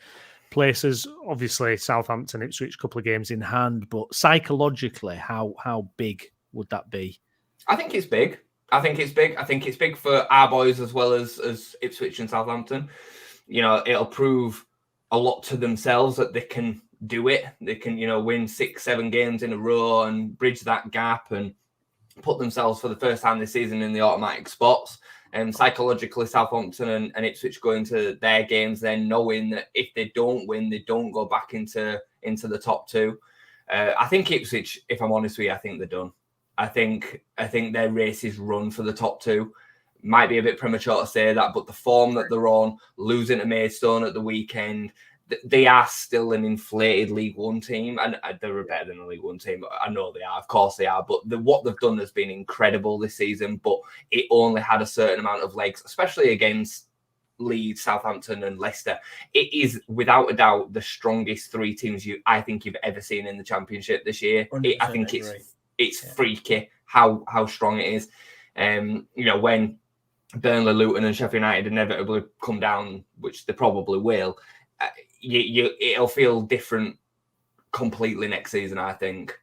places. Obviously, Southampton, Ipswich, couple of games in hand, but psychologically, how big would that be? I think it's big. I think it's big for our boys as well as Ipswich and Southampton. It'll prove a lot to themselves that they can do it. They can, win 6-7 games in a row and bridge that gap and put themselves for the first time this season in the automatic spots. And psychologically, Southampton and Ipswich go into their games then knowing that if they don't win, they don't go back into the top two. I think Ipswich, if I'm honest with you, I think they're done. I think their race is run for the top two. might be a bit premature to say that, but the form that they're on, losing to Maidstone at the weekend, they are still an inflated League One team, and they're better than a League One team. I know they are, of course they are, but what they've done has been incredible this season, but it only had a certain amount of legs, especially against Leeds, Southampton and Leicester. It is without a doubt the strongest three teams I think you've ever seen in the Championship this year. I think it's freaky how strong it is. When Burnley, Luton and Sheffield United inevitably come down, which they probably will, it'll feel different completely next season, I think.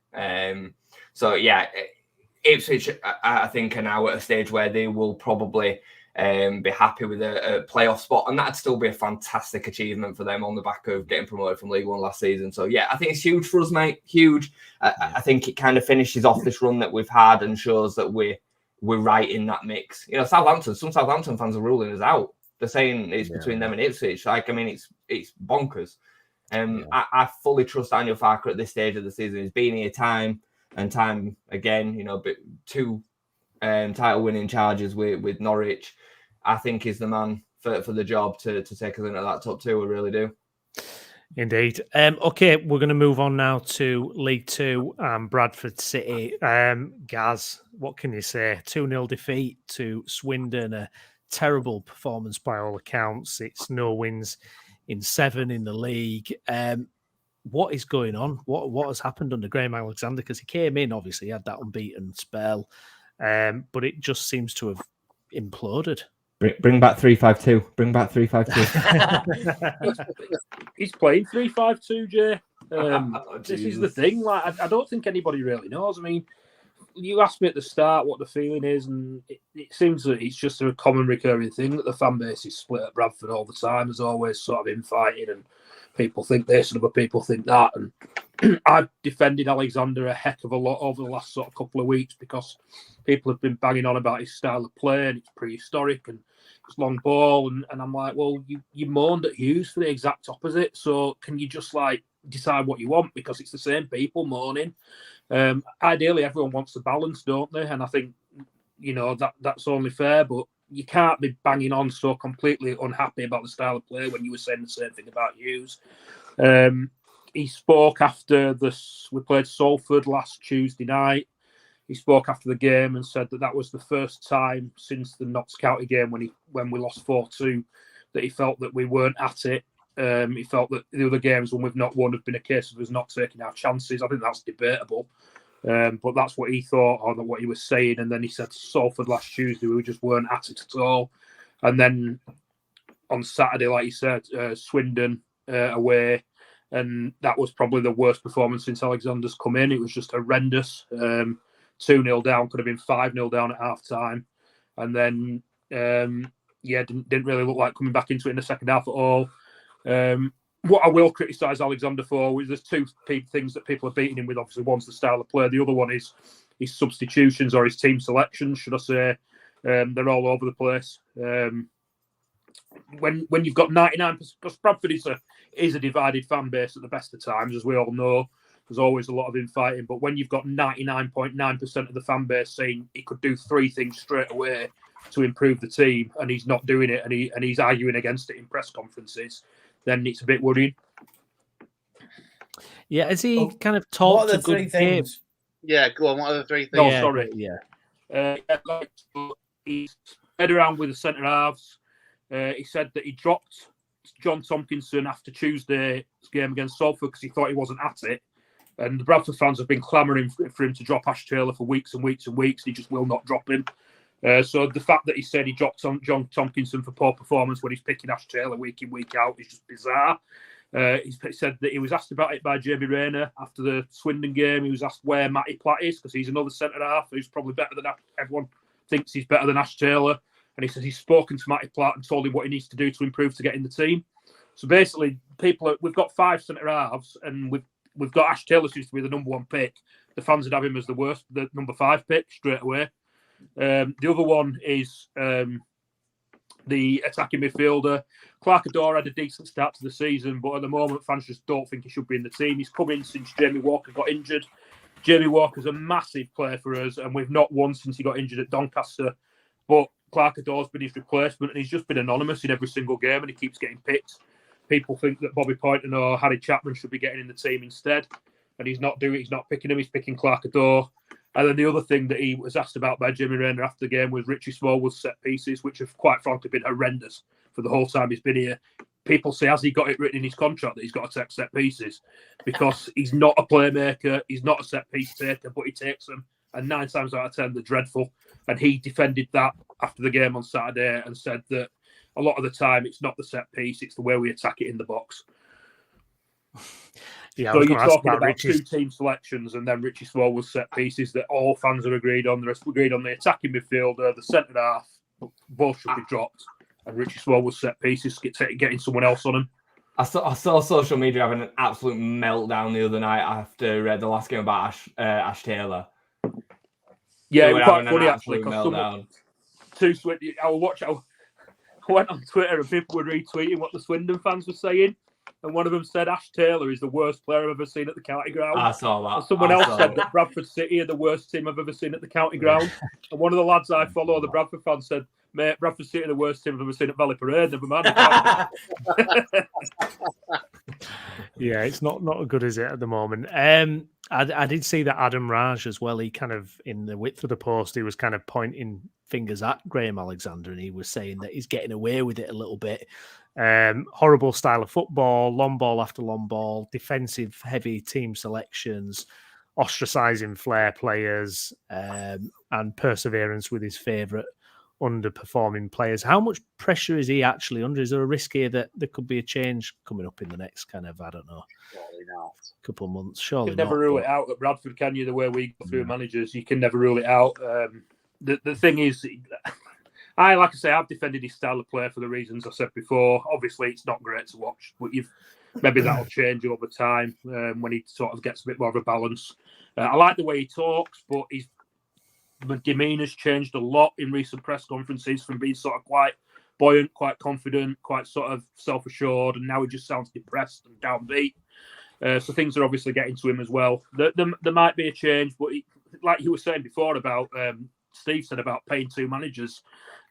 Ipswich, I think, are now at a stage where they will probably be happy with a playoff spot, and that'd still be a fantastic achievement for them on the back of getting promoted from League One last season. So I think it's huge for us, mate. Huge. I think it kind of finishes off this run that we've had and shows that we're right in that mix. Some Southampton fans are ruling us out. They're saying it's between them and Ipswich. It's bonkers. I fully trust Daniel Farker at this stage of the season. He's been here time and time again. But 2 title-winning charges with Norwich. I think is the man for the job to take us into that top 2. We really do. Indeed. Okay, we're going to move on now to League Two and Bradford City. Gaz, what can you say? 2-0 defeat to Swindon. A terrible performance by all accounts. It's no wins in 7 in the league. What is going on? What has happened under Graham Alexander? Because he came in, obviously, he had that unbeaten spell, but it just seems to have imploded. Bring back 3-5-2. Bring back 3-5-2. He's playing 3-5-2, Jay. This is the thing. I don't think anybody really knows. I mean, you asked me at the start what the feeling is, and it seems that it's just a common recurring thing that the fan base is split at Bradford all the time. There's always sort of infighting, and people think this and other people think that. And I've defended Alexander a heck of a lot over the last sort of couple of weeks because people have been banging on about his style of play and it's prehistoric and it's long ball. And I'm like, well, you moaned at Hughes for the exact opposite. So can you just decide what you want? Because it's the same people moaning. Ideally, everyone wants the balance, don't they? And I think, that's only fair, but you can't be banging on so completely unhappy about the style of play when you were saying the same thing about Hughes. He spoke after we played Salford last Tuesday night. He spoke after the game and said that was the first time since the Notts County game when we lost 4-2 that he felt that we weren't at it. He felt that the other games when we've not won have been a case of us not taking our chances. I think that's debatable. But that's what he thought, or what he was saying. And then he said Salford last Tuesday, we just weren't at it at all. And then on Saturday, like you said, Swindon away. And that was probably the worst performance since Alexander's come in. It was just horrendous. 2-0 down, could have been 5-0 down at half time. And then, didn't really look like coming back into it in the second half at all. What I will criticise Alexander for is there's 2 things that people are beating him with. Obviously, one's the style of play. The other one is his substitutions or his team selections, should I say. They're all over the place. When you've got 99%, because Bradford is a divided fan base at the best of times, as we all know. There's always a lot of infighting. But when you've got 99.9% of the fan base saying he could do 3 things straight away to improve the team, and he's not doing it, and he's arguing against it in press conferences, then it's a bit worrying. Yeah, has he kind of talked to good things? Yeah, go on. What are the 3 things? No, sorry. He's head around with the centre halves. He said that he dropped John Tompkinson after Tuesday's game against Salford because he thought he wasn't at it. And the Bradford fans have been clamouring for him to drop Ash Taylor for weeks and weeks and weeks. He just will not drop him. So the fact that he said he dropped John Tompkinson for poor performance when he's picking Ash Taylor week in, week out is just bizarre. He said that he was asked about it by Jamie Rayner after the Swindon game. He was asked where Matty Platt is because he's another centre half who's probably better than everyone thinks he's better than Ash Taylor. And he said he's spoken to Matty Platt and told him what he needs to do to improve to get in the team. So basically, we've got 5 centre halves, and we've got Ash Taylor, who used to be the number 1 pick. The fans would have him as the number 5 pick straight away. The other one is the attacking midfielder. Clark Adore had a decent start to the season, but at the moment, fans just don't think he should be in the team. He's come in since Jamie Walker got injured. Jamie Walker's a massive player for us, and we've not won since he got injured at Doncaster. But Clark-Ador's been his replacement, and he's just been anonymous in every single game, and he keeps getting picked. People think that Bobby Poynton or Harry Chapman should be getting in the team instead, and he's not doing. He's not picking him. He's picking Clark-Ador. And then the other thing that he was asked about by Jimmy Rayner after the game was Richie Smallwood's set pieces, which have quite frankly been horrendous for the whole time he's been here. People say, has he got it written in his contract that he's got to take set pieces? Because he's not a playmaker, he's not a set piece taker, but he takes them. And 9 times out of 10, they're dreadful. And he defended that after the game on Saturday and said that a lot of the time it's not the set piece, it's the way we attack it in the box. Yeah, so you're talking about Richie's 2 team selections and then Richie Smallwood's set pieces that all fans are agreed on. The rest agreed on the attacking midfielder, the centre half, both should be dropped. And Richie Smallwood's set pieces, getting someone else on him. I saw social media having an absolute meltdown the other night after the last game about Ash Taylor. Yeah, it was quite funny actually because I went on Twitter and people were retweeting what the Swindon fans were saying, and one of them said Ash Taylor is the worst player I've ever seen at the county ground. I saw that. And someone else said that Bradford City are the worst team I've ever seen at the county ground. And one of the lads I follow, the Bradford fan, said, "Mate, Bradford City are the worst team I've ever seen at Valley Parade. Never mind." Yeah, it's not good, is it, at the moment? I did see that Adam Raj as well. He kind of, in the width of the post, he was kind of pointing fingers at Graham Alexander, and he was saying that he's getting away with it a little bit. Horrible style of football, long ball after long ball, defensive heavy team selections, ostracising flair players, and perseverance with his favourite underperforming players. How much pressure is he actually under? Is there a risk here that there could be a change coming up in the next kind of, I don't know, couple of months? Surely you can never rule it out at Bradford, can you? The way we go through managers, you can never rule it out. The thing is, like I say, I've defended his style of play for the reasons I said before. Obviously, it's not great to watch, but maybe that'll change over time when he sort of gets a bit more of a balance. I like the way he talks, but his demeanour's changed a lot in recent press conferences from being sort of quite buoyant, quite confident, quite sort of self-assured, and now he just sounds depressed and downbeat. So things are obviously getting to him as well. There might be a change, but like you were saying before about Steve said about paying 2 managers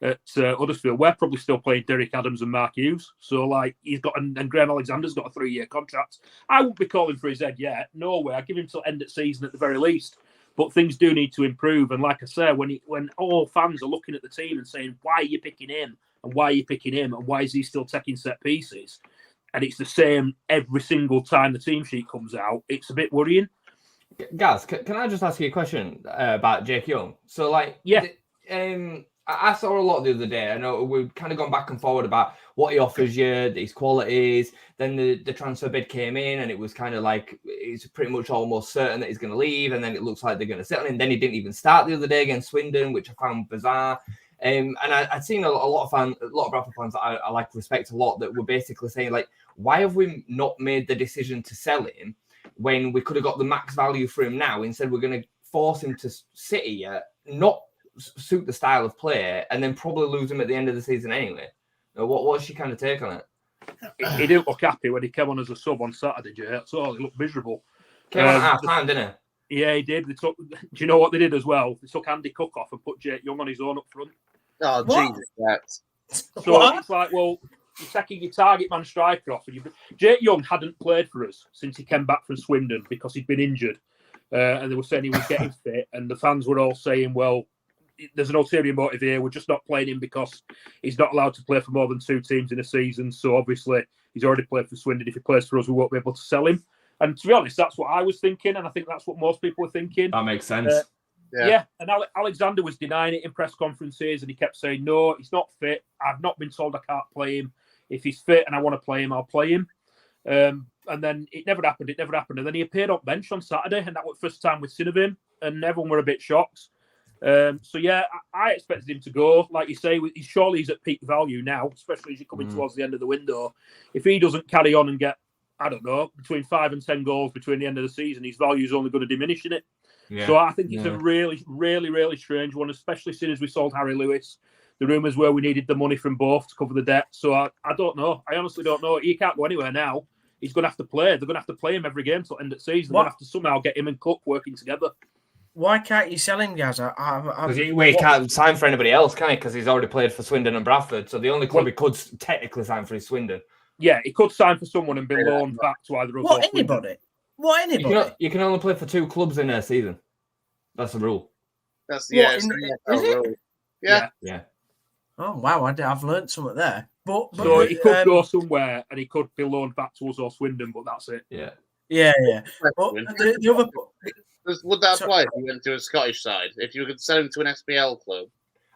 at Huddersfield, we're probably still playing Derek Adams and Mark Hughes. So like he's got, and Graham Alexander's got a 3-year contract. I wouldn't be calling for his head yet. No way. I'd give him till end of season at the very least. But things do need to improve. And like I said, when all fans are looking at the team and saying, why are you picking him? And why are you picking him? And why is he still taking set pieces? And it's the same every single time the team sheet comes out. It's a bit worrying. Gaz, can I just ask you a question about Jake Young? So, like, yeah, I saw a lot the other day. I know we've kind of gone back and forward about what he offers you, his qualities. Then the transfer bid came in, and it was kind of like it's pretty much almost certain that he's going to leave. And then it looks like they're going to settle him. Then he didn't even start the other day against Swindon, which I found bizarre. And I'd seen a lot of Bradford fans that I like respect a lot that were basically saying, like, why have we not made the decision to sell him when we could have got the max value for him now? Instead, we're going to force him to sit here, not suit the style of play, and then probably lose him at the end of the season anyway. What's your kind of take on it? He didn't look happy when he came on as a sub on Saturday, Jay. That's all. He looked miserable. Came on at half time, didn't he? Yeah, he did. Do you know what they did as well? They took Andy Cook off and put Jake Young on his own up front. Oh, What? Jesus. So it's like, well, you're taking your target man striker off. Jake Young hadn't played for us since he came back from Swindon because he'd been injured. And they were saying he was getting fit. And the fans were all saying, well, there's an ulterior motive here. We're just not playing him because he's not allowed to play for more than 2 teams in a season. So obviously, he's already played for Swindon. If he plays for us, we won't be able to sell him. And to be honest, that's what I was thinking. And I think that's what most people were thinking. That makes sense. Yeah. And Alexander was denying it in press conferences, and he kept saying, no, he's not fit. I've not been told I can't play him. If he's fit and I want to play him, I'll play him. And then it never happened. And then he appeared on bench on Saturday, and that was the first time we'd seen of him, and everyone were a bit shocked. So, yeah, I expected him to go. Like you say, he's at peak value now, especially as you're coming towards the end of the window. If he doesn't carry on and get, I don't know, between 5 and 10 goals between the end of the season, his value is only going to diminish in it. Yeah. So I think it's a really, really, really strange one, especially since as we sold Harry Lewis. The rumours were we needed the money from both to cover the debt. So I don't know. I honestly don't know. He can't go anywhere now. He's going to have to play. They're going to have to play him every game till end of season. They're going to have to somehow get him and Cook working together. Why can't you sell him, guys? Because he can't sign for anybody else, can he? Because he's already played for Swindon and Bradford. So the only club he could technically sign for is Swindon. Yeah, he could sign for someone and be loaned back to either of us. What anybody? What anybody? You can only play for 2 clubs in a season. That's the rule. That's Is rule. it? Yeah. Oh wow, I've learned something there. But So he could go somewhere and he could be loaned back to us or Swindon, but that's it. Yeah. But the other. Would that apply if you went to a Scottish side? If you could sell him to an SPL club?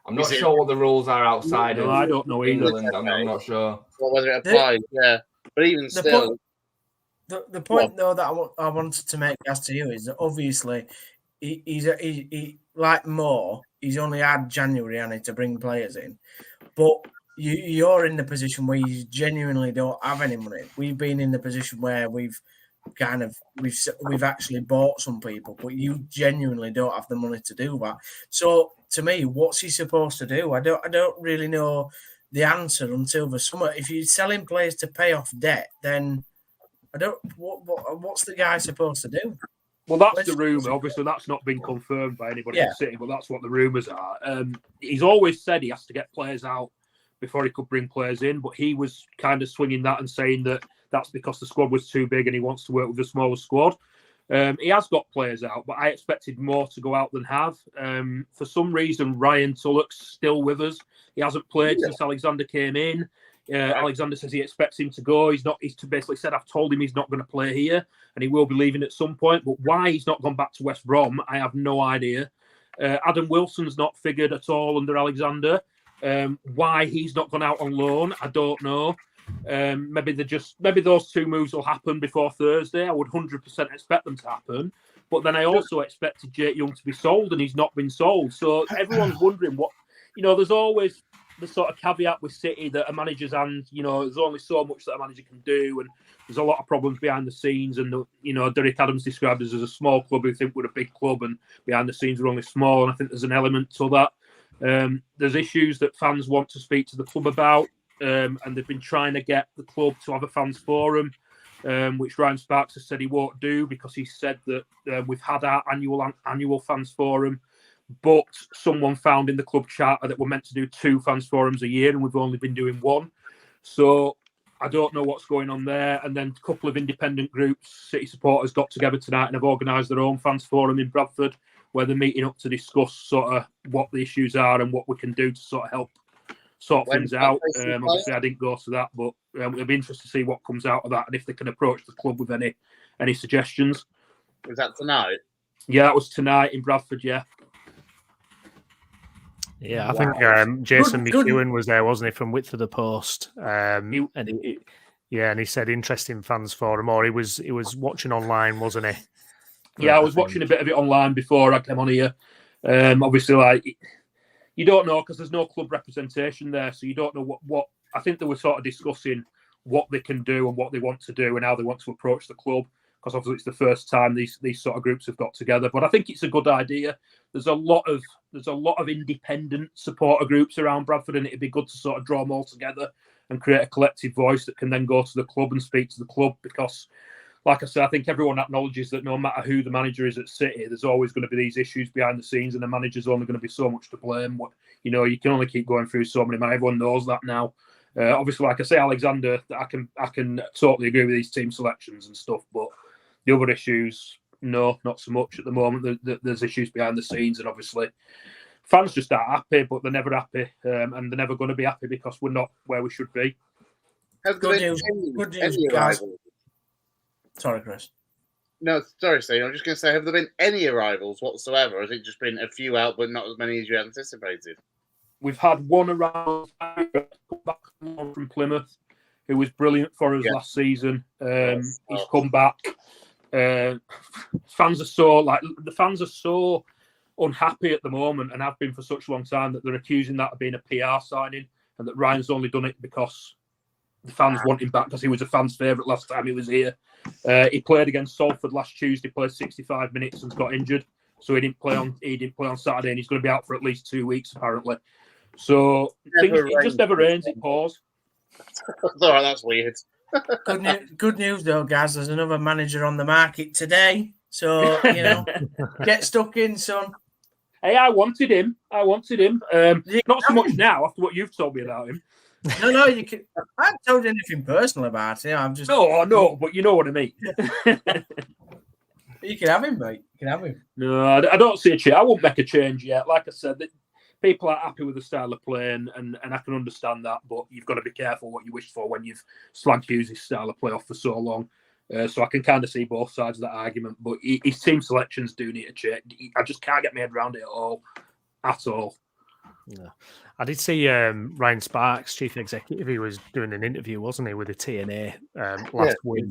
I'm not sure what the rules are outside of I don't know either. England. I'm not sure. Or whether it applies, But even still... The point, though, that I wanted to make as to you is that obviously he like Moore, he's only had January to bring players in. But you're in the position where you genuinely don't have any money. We've been in the position where we've actually bought some people, but you genuinely don't have the money to do that. So to me, what's he supposed to do? I don't really know the answer until the summer. If you're selling players to pay off debt, then I don't. What's the guy supposed to do? Well, that's the rumour. Obviously, that's not been confirmed by anybody in the city, but that's what the rumours are. He's always said he has to get players out before he could bring players in, but he was kind of swinging that and saying that that's because the squad was too big and he wants to work with a smaller squad. He has got players out, but I expected more to go out than have. For some reason, Ryan Tulloch's still with us. He hasn't played since Alexander came in. Alexander says he expects him to go. He's basically said, I've told him he's not going to play here and he will be leaving at some point. But why he's not gone back to West Brom, I have no idea. Adam Wilson's not figured at all under Alexander. Why he's not gone out on loan, I don't know. Maybe those 2 moves will happen before Thursday. I would 100% expect them to happen. But then I also expected Jake Young to be sold and he's not been sold. So everyone's wondering what, there's always the sort of caveat with City that a manager's hand, there's only so much that a manager can do, and there's a lot of problems behind the scenes. And Derek Adams described us as a small club who think we're a big club, and behind the scenes we're only small. And I think there's an element to that. There's issues that fans want to speak to the club about, and they've been trying to get the club to have a fans forum, which Ryan Sparks has said he won't do because he said that we've had our annual fans forum. But someone found in the club charter that we're meant to do 2 fans forums a year and we've only been doing 1. So I don't know what's going on there. And then a couple of independent groups, City supporters, got together tonight and have organised their own fans forum in Bradford where they're meeting up to discuss sort of what the issues are and what we can do to sort of help sort things out. Obviously, I didn't go to that, but it'll be interesting to see what comes out of that and if they can approach the club with any suggestions. Was that tonight? Yeah, that was tonight in Bradford, yeah. Yeah, I think Jason McEwen was there, wasn't he, from Width of the Post? And he said interesting fans forum, or he was watching online, wasn't he? Yeah, I was watching a bit of it online before I came on here. Obviously, you don't know because there's no club representation there, so you don't know what. I think they were sort of discussing what they can do and what they want to do and how they want to approach the club. Because obviously it's the first time these sort of groups have got together. But I think it's a good idea. There's a lot of independent supporter groups around Bradford, and it'd be good to sort of draw them all together and create a collective voice that can then go to the club and speak to the club. Because, like I said, I think everyone acknowledges that no matter who the manager is at City, there's always going to be these issues behind the scenes, and the manager's only going to be so much to blame. You can only keep going through so many. Everyone knows that now. Obviously, like I say, Alexander, I can totally agree with these team selections and stuff, but the other issues, no, not so much at the moment. There's issues behind the scenes, and obviously fans just aren't happy, but they're never happy, and they're never going to be happy because we're not where we should be. Good news, guys. Sorry, Chris. No, sorry, Steve. I'm just going to say, have there been any arrivals whatsoever, or has it just been a few out, but not as many as you anticipated? We've had one arrival back from Plymouth, who was brilliant for us last season. He's come back. Fans are so unhappy at the moment and have been for such a long time that they're accusing that of being a PR signing and that Ryan's only done it because the fans want him back because he was a fan's favourite last time he was here. He played against Salford last Tuesday, played 65 minutes and got injured. So he didn't play on Saturday, and he's going to be out for at least 2 weeks apparently. So it just never rains, it pours. All right, that's weird. Good news, though, guys. There's another manager on the market today. So, get stuck in, son. Hey, I wanted him. Not so much now after what you've told me about him. No, you can. I haven't told you anything personal about it. I'm just. No, but you know what I mean. You can have him, mate. You can have him. No, I don't see a change. I won't make a change yet. Like I said, people are happy with the style of play, and I can understand that. But you've got to be careful what you wish for when you've slagged Hughes' style of play off for so long. So I can kind of see both sides of that argument. But his team selections do need to change. I just can't get my head around it at all. No. I did see Ryan Sparks, chief executive. He was doing an interview, wasn't he, with the TNA last week?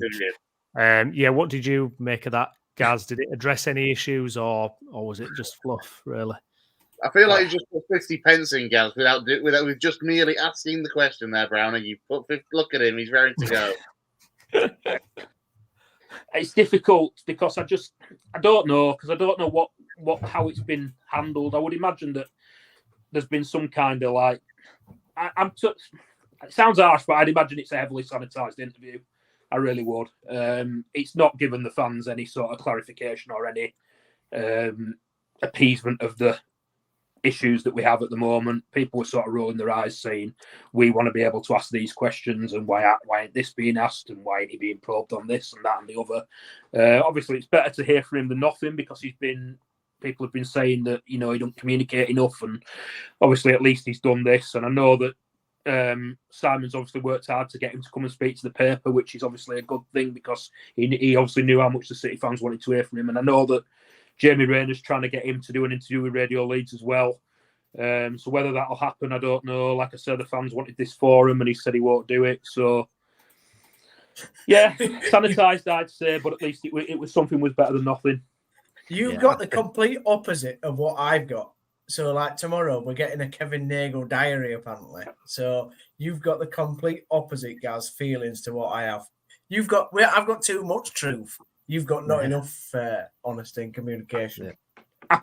What did you make of that, Gaz? Did it address any issues, or was it just fluff? Really, I feel like you just put 50 pence in, Gaz, without with just merely asking the question there, Brown. And you put 50, look at him; he's ready to go. It's difficult because I don't know how it's been handled. I would imagine that there's been some kind of like, it sounds harsh, but I'd imagine it's a heavily sanitized interview. I really would. It's not given the fans any sort of clarification or any appeasement of the issues that we have at the moment. People were sort of rolling their eyes saying, we want to be able to ask these questions, and why ain't this being asked, and why ain't he being probed on this and that and the other. Obviously, it's better to hear from him than nothing, because people have been saying that, he don't communicate enough, and obviously at least he's done this. And I know that Simon's obviously worked hard to get him to come and speak to the paper, which is obviously a good thing, because he obviously knew how much the City fans wanted to hear from him. And I know that Jamie Rayner's trying to get him to do an interview with Radio Leeds as well. So whether that'll happen, I don't know. Like I said, the fans wanted this for him, and he said he won't do it. So yeah, sanitised, I'd say, but at least it was something was better than nothing. You've got the complete opposite of what I've got. So, like, tomorrow we're getting a Kevin Nagle diary, apparently. So you've got the complete opposite, Gaz, feelings to what I have. I've got too much truth. You've got not enough honesty and communication. Yeah. I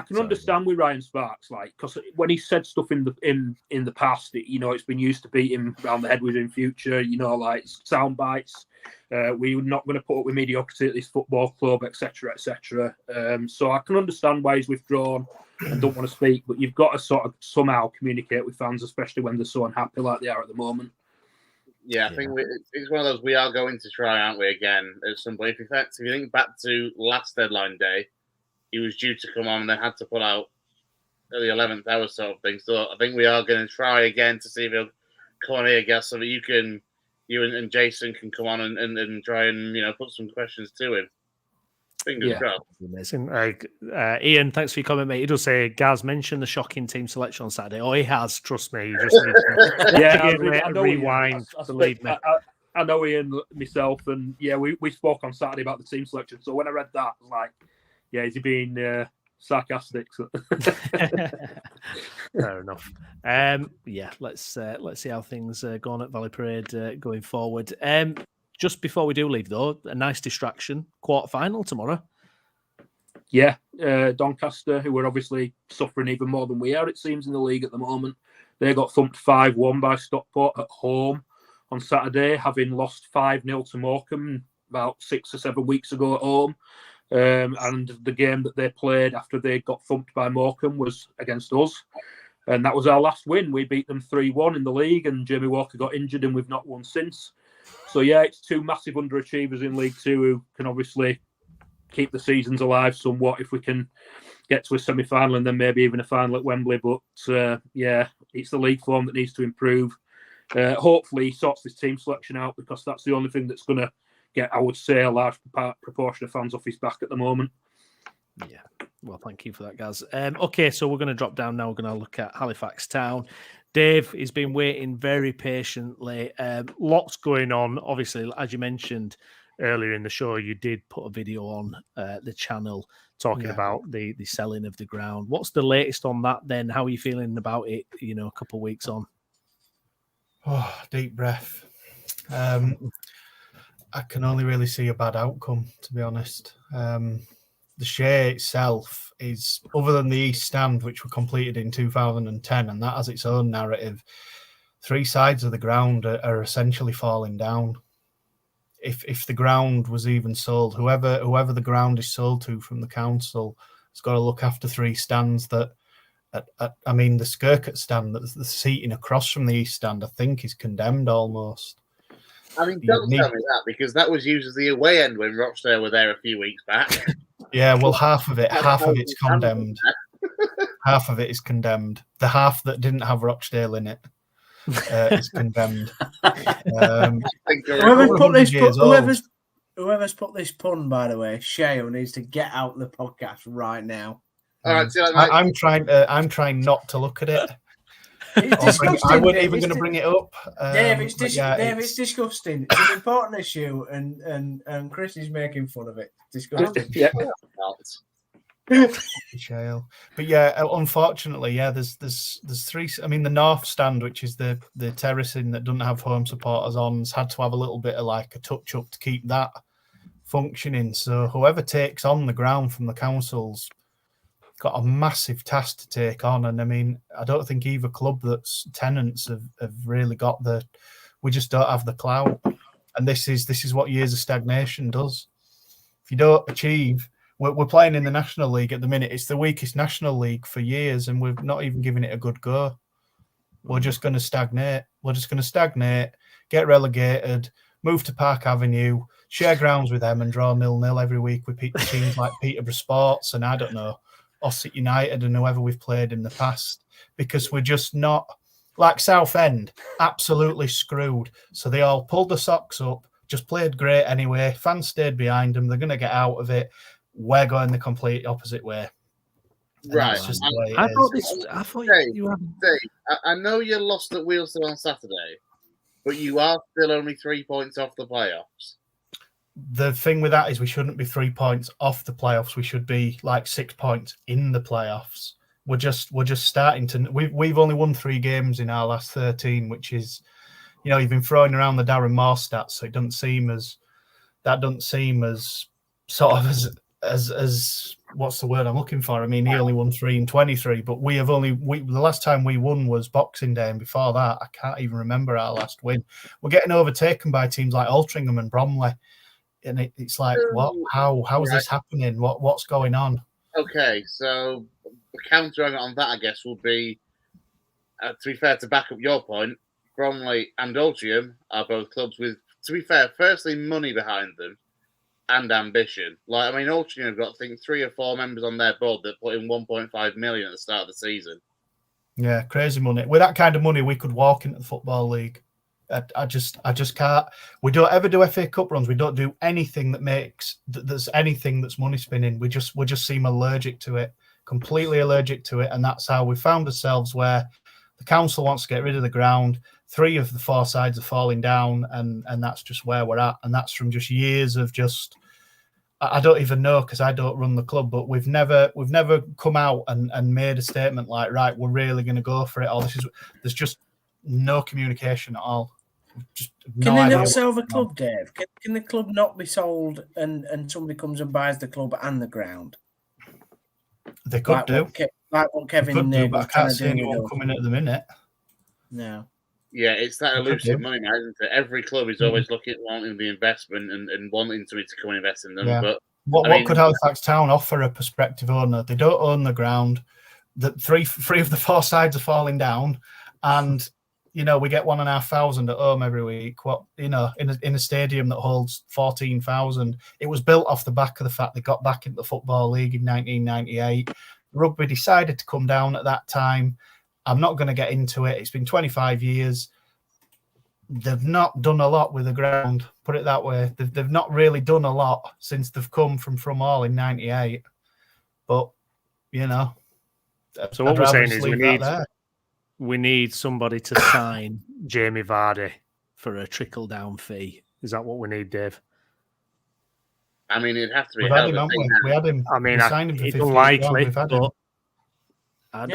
can understand with Ryan Sparks, like, because when he said stuff in the past, it's been used to beat him around the head with in future. Like sound bites. We're not going to put up with mediocrity at this football club, etc., etc. So I can understand why he's withdrawn and don't want to speak. But you've got to sort of somehow communicate with fans, especially when they're so unhappy like they are at the moment. Yeah, I think it's one of those we are going to try, aren't we, again, at some point. If you think back to last deadline day, he was due to come on and then had to pull out at the 11th hour sort of thing. So I think we are going to try again to see if he'll come on here, Gas, so that you and Jason can come on and try and, put some questions to him. Fingers crossed. Amazing. Ian, thanks for your comment, mate. He does say Gaz mentioned the shocking team selection on Saturday. Oh, he has. Trust me. You just need to rewind. Believe me. I know Ian myself, and we spoke on Saturday about the team selection. So when I read that, I was like, is he being sarcastic? Fair enough. Let's see how things go on at Valley Parade going forward. Just before we do leave, though, a nice distraction. Quarter-final tomorrow. Yeah, Doncaster, who are obviously suffering even more than we are, it seems, in the league at the moment. They got thumped 5-1 by Stockport at home on Saturday, having lost 5-0 to Morecambe about 6 or 7 weeks ago at home. And the game that they played after they got thumped by Morecambe was against us. And that was our last win. We beat them 3-1 in the league, and Jamie Walker got injured, and we've not won since. So, it's two massive underachievers in League Two who can obviously keep the seasons alive somewhat if we can get to a semi-final and then maybe even a final at Wembley. But, it's the league form that needs to improve. Hopefully, he sorts this team selection out, because that's the only thing that's going to get, I would say, a large proportion of fans off his back at the moment. Yeah, well, thank you for that, Gaz. Okay, so we're going to drop down now. We're going to look at Halifax Town. Dave has been waiting very patiently. Lots going on. Obviously, as you mentioned earlier in the show, you did put a video on the channel talking about the selling of the ground. What's the latest on that then? How are you feeling about it, a couple of weeks on? Oh, deep breath. I can only really see a bad outcome, to be honest. The share itself is, other than the East Stand, which were completed in 2010, and that has its own narrative, 3 sides of the ground are essentially falling down. if the ground was even sold, whoever the ground is sold to from the council has got to look after 3 stands that. I mean, the Skirket stand, the seating across from the East stand, I think is condemned almost. I mean, don't tell me that, because that was used as the away end when Rochdale were there a few weeks back. Yeah, well, half of it's condemned. Half of it is condemned. The half that didn't have Rochdale in it is condemned. Whoever's put this pun, by the way, Shale needs to get out the podcast right now. All right, so I'm trying not to look at it. I wasn't even going to bring it up. Dave, it's disgusting. It's an important issue, and Chris is making fun of it. Disgusting. Yeah. Shale. But yeah, unfortunately, yeah, there's 3. I mean, the North stand, which is the terracing that doesn't have home supporters on, has had to have a little bit of like a touch up to keep that functioning. So whoever takes on the ground from the council's got a massive task to take on. And I mean, I don't think either club that's tenants have really got we just don't have the clout. And this is what years of stagnation does. If you don't achieve, we're playing in the National League at the minute. It's the weakest National League for years, and we've not even given it a good go. We're just going to stagnate. Get relegated, move to Park Avenue, share grounds with them and draw 0-0 every week with teams like Peterborough Sports and I don't know, Ossett United and whoever we've played in the past, because we're just not like Southend, absolutely screwed. So they all pulled the socks up, just played great anyway. Fans stayed behind them. They're going to get out of it. We're going the complete opposite way. Right. I know you lost at Wealdstone on Saturday, but you are still only 3 points off the playoffs. The thing with that is we shouldn't be 3 points off the playoffs. We should be like 6 points in the playoffs. We're just starting to. We've only won 3 games in our last 13, which is, you've been throwing around the Darren Moore stats, so it doesn't seem as sort of as what's the word I'm looking for? I mean, he only won 3 in 23, but the last time we won was Boxing Day, and before that, I can't even remember our last win. We're getting overtaken by teams like Altrincham and Bromley. And it's like, what? How is this happening? What's going on? Okay, so the counter on that, I guess, would be, to be fair, to back up your point, Bromley and Altrincham are both clubs with, to be fair, firstly, money behind them and ambition. Like, I mean, Altrincham have got, I think, 3 or 4 members on their board that put in 1.5 million at the start of the season. Yeah, crazy money. With that kind of money, we could walk into the Football League. I just can't. We don't ever do FA Cup runs. We don't do anything there's anything that's money spinning. We just seem allergic to it, completely allergic to it, and that's how we found ourselves where the council wants to get rid of the ground. 3 of the 4 sides are falling down, and that's just where we're at. And that's from just years of just. I don't even know because I don't run the club, but we've never come out and made a statement like, right, we're really going to go for it. Or there's just no communication at all. Can they not sell the club, Dave? Can the club not be sold and somebody comes and buys the club and the ground? They could do. Like what Kevin did, but I can't see anyone coming at the minute. No. Yeah, it's that elusive money now, isn't it? Every club is always wanting the investment and wanting to come and invest in them. Yeah. But what could Halifax Town offer a prospective owner? They don't own the ground. The three of the 4 sides are falling down, and we get 1,500 at home every week. In a stadium that holds 14,000. It was built off the back of the fact they got back into the Football League in 1998. Rugby decided to come down at that time. I'm not going to get into it. It's been 25 years. They've not done a lot with the ground. Put it that way. They've not really done a lot since they've come from all in 98. But So what we're saying is we need somebody to sign Jamie Vardy for a trickle-down fee. Is that what we need, Dave? I mean, it'd have to be. We had him. I mean, signed him for it's 50 unlikely, but I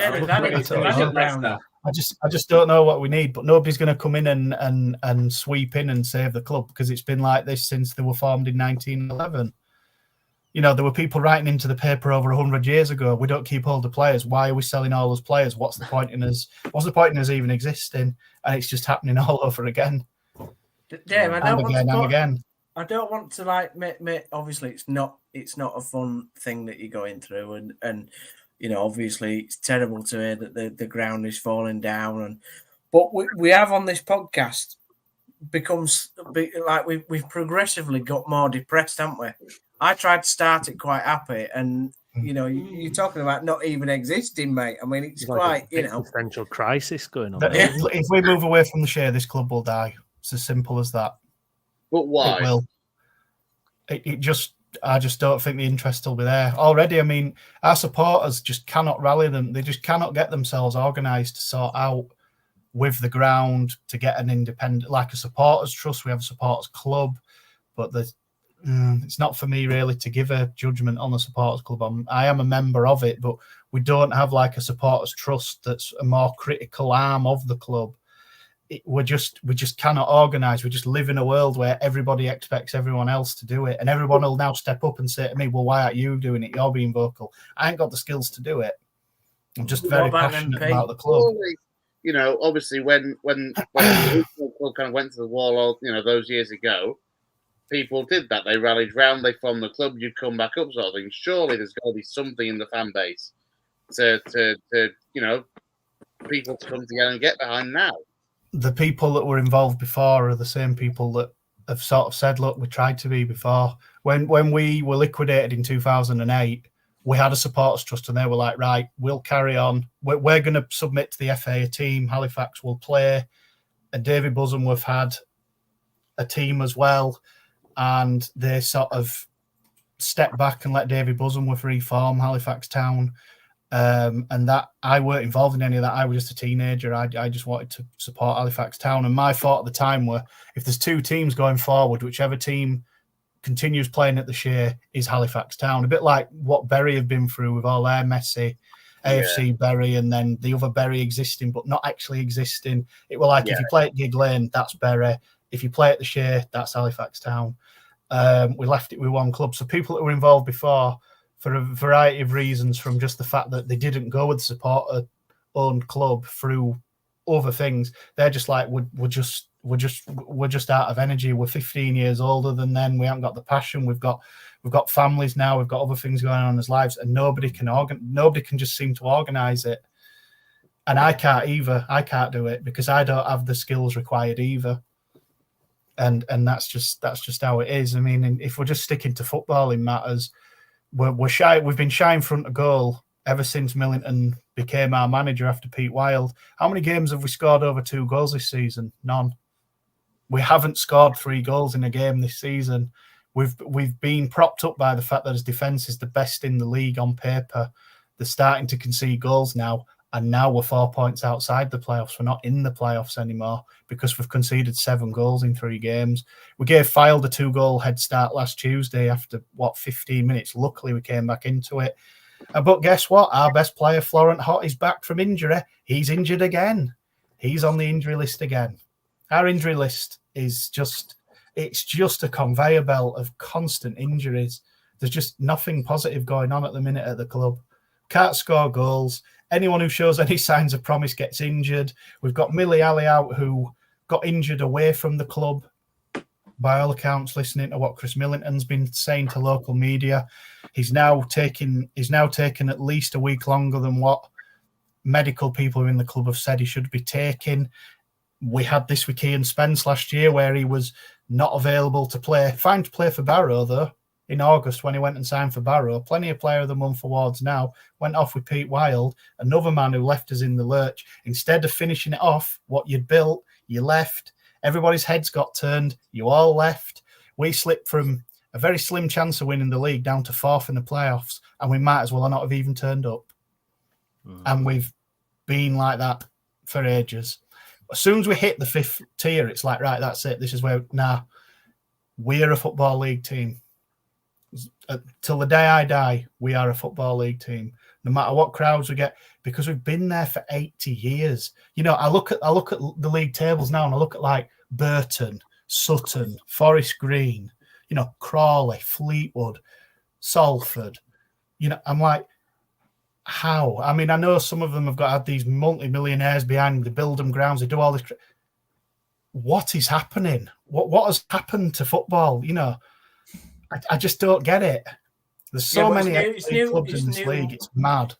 just don't know what we need. But nobody's going to come in and sweep in and save the club because it's been like this since they were formed in 1911. There were people writing into the paper over 100 years ago, we don't keep older players. Why are we selling all those players? What's the point in us? What's the point in us even existing? And it's just happening all over again. Dave, I don't want to I don't want to like make obviously it's not a fun thing that you're going through, and you know, obviously it's terrible to hear that the ground is falling down, but we have on this podcast like we've progressively got more depressed, haven't we? I tried to start it quite happy, and you know, you're talking about not even existing, mate. I mean, it's like quite, you know, existential crisis going on. If we move away from the share, this club will die. It's as simple as that. But why? It will. I just don't think the interest will be there already. I mean, our supporters just cannot rally them. They just cannot get themselves organised to sort out with the ground to get an independent, like a supporters trust. We have a supporters club, but it's not for me really to give a judgment on the supporters club. I am a member of it, but we don't have like a supporters trust that's a more critical arm of the club. We just cannot organise. We just live in a world where everybody expects everyone else to do it, and everyone will now step up and say to me, "Well, why aren't you doing it? You're being vocal." I ain't got the skills to do it. I'm just very passionate about the club. You know, obviously, when the club kind of went to the wall, you know, those years ago, people did that. They rallied round, they formed the club. You'd come back up, sort of thing. Surely there's got to be something in the fan base to you know, people to come together and get behind now. The people that were involved before are the same people that have sort of said, look, we tried to be before. When we were liquidated in 2008, we had a supporters trust and they were like, right, we'll carry on. We're going to submit to the FA team. Halifax will play. And David Bosworth had a team as well. And they sort of stepped back and let David Bosworth reform Halifax Town. And that I weren't involved in any of that. I was just a teenager. I just wanted to support Halifax Town. And my thought at the time were, if there's two teams going forward, whichever team continues playing at the Shea is Halifax Town. A bit like what Bury have been through with all their messy AFC Bury and then the other Bury existing but not actually existing. It were like if you play at Gig Lane, that's Bury. If you play at the Shea, that's Halifax Town. We left it with one club. So people that were involved before, for a variety of reasons, from just the fact that they didn't go with the supporter-owned club through other things, they're just like, we're just out of energy. We're 15 years older than then. We haven't got the passion. We've got families now. We've got other things going on in our lives, and nobody can just seem to organise it. And I can't either. I can't do it because I don't have the skills required either. And that's just how it is. I mean, if we're just sticking to footballing matters, we're shy. We've been shy in front of goal ever since Millington became our manager after Pete Wild. How many games have we scored over 2 goals this season? None. We haven't scored 3 goals in a game this season. We've been propped up by the fact that his defence is the best in the league on paper. They're starting to concede goals now, and now we're 4 points outside the playoffs. We're not in the playoffs anymore because we've conceded 7 goals in 3 games. We gave Fylde a 2-goal head start last Tuesday after, 15 minutes. Luckily, we came back into it. But guess what? Our best player, Florent Hott, is back from injury. He's injured again. He's on the injury list again. Our injury list is just a conveyor belt of constant injuries. There's just nothing positive going on at the minute at the club. Can't score goals. Anyone who shows any signs of promise gets injured. We've got Millie Ali out who got injured away from the club. By all accounts, listening to what Chris Millington's been saying to local media, he's now taken at least a week longer than what medical people in the club have said he should be taking. We had this with Ian Spence last year where he was not available to play. Fine to play for Barrow, though, in August when he went and signed for Barrow. Plenty of Player of the Month awards now. Went off with Pete Wild, another man who left us in the lurch. Instead of finishing it off, what you'd built, you left. Everybody's heads got turned. You all left. We slipped from a very slim chance of winning the league down to 4th in the playoffs, and we might as well not have even turned up. And we've been like that for ages. As soon as we hit the 5th tier, it's like, right, that's it. This is where, we're a football league team. Till the day I die, we are a football league team. No matter what crowds we get, because we've been there for 80 years. You know, I look at the league tables now, and I look at like Burton, Sutton, Forest Green, you know, Crawley, Fleetwood, Salford. You know, I'm like, how? I mean, I know some of them have had these multi-millionaires behind them. They build them grounds. They do all this. what is happening? What has happened to football? You know, I just don't get it. There's so many clubs in this league. It's mad.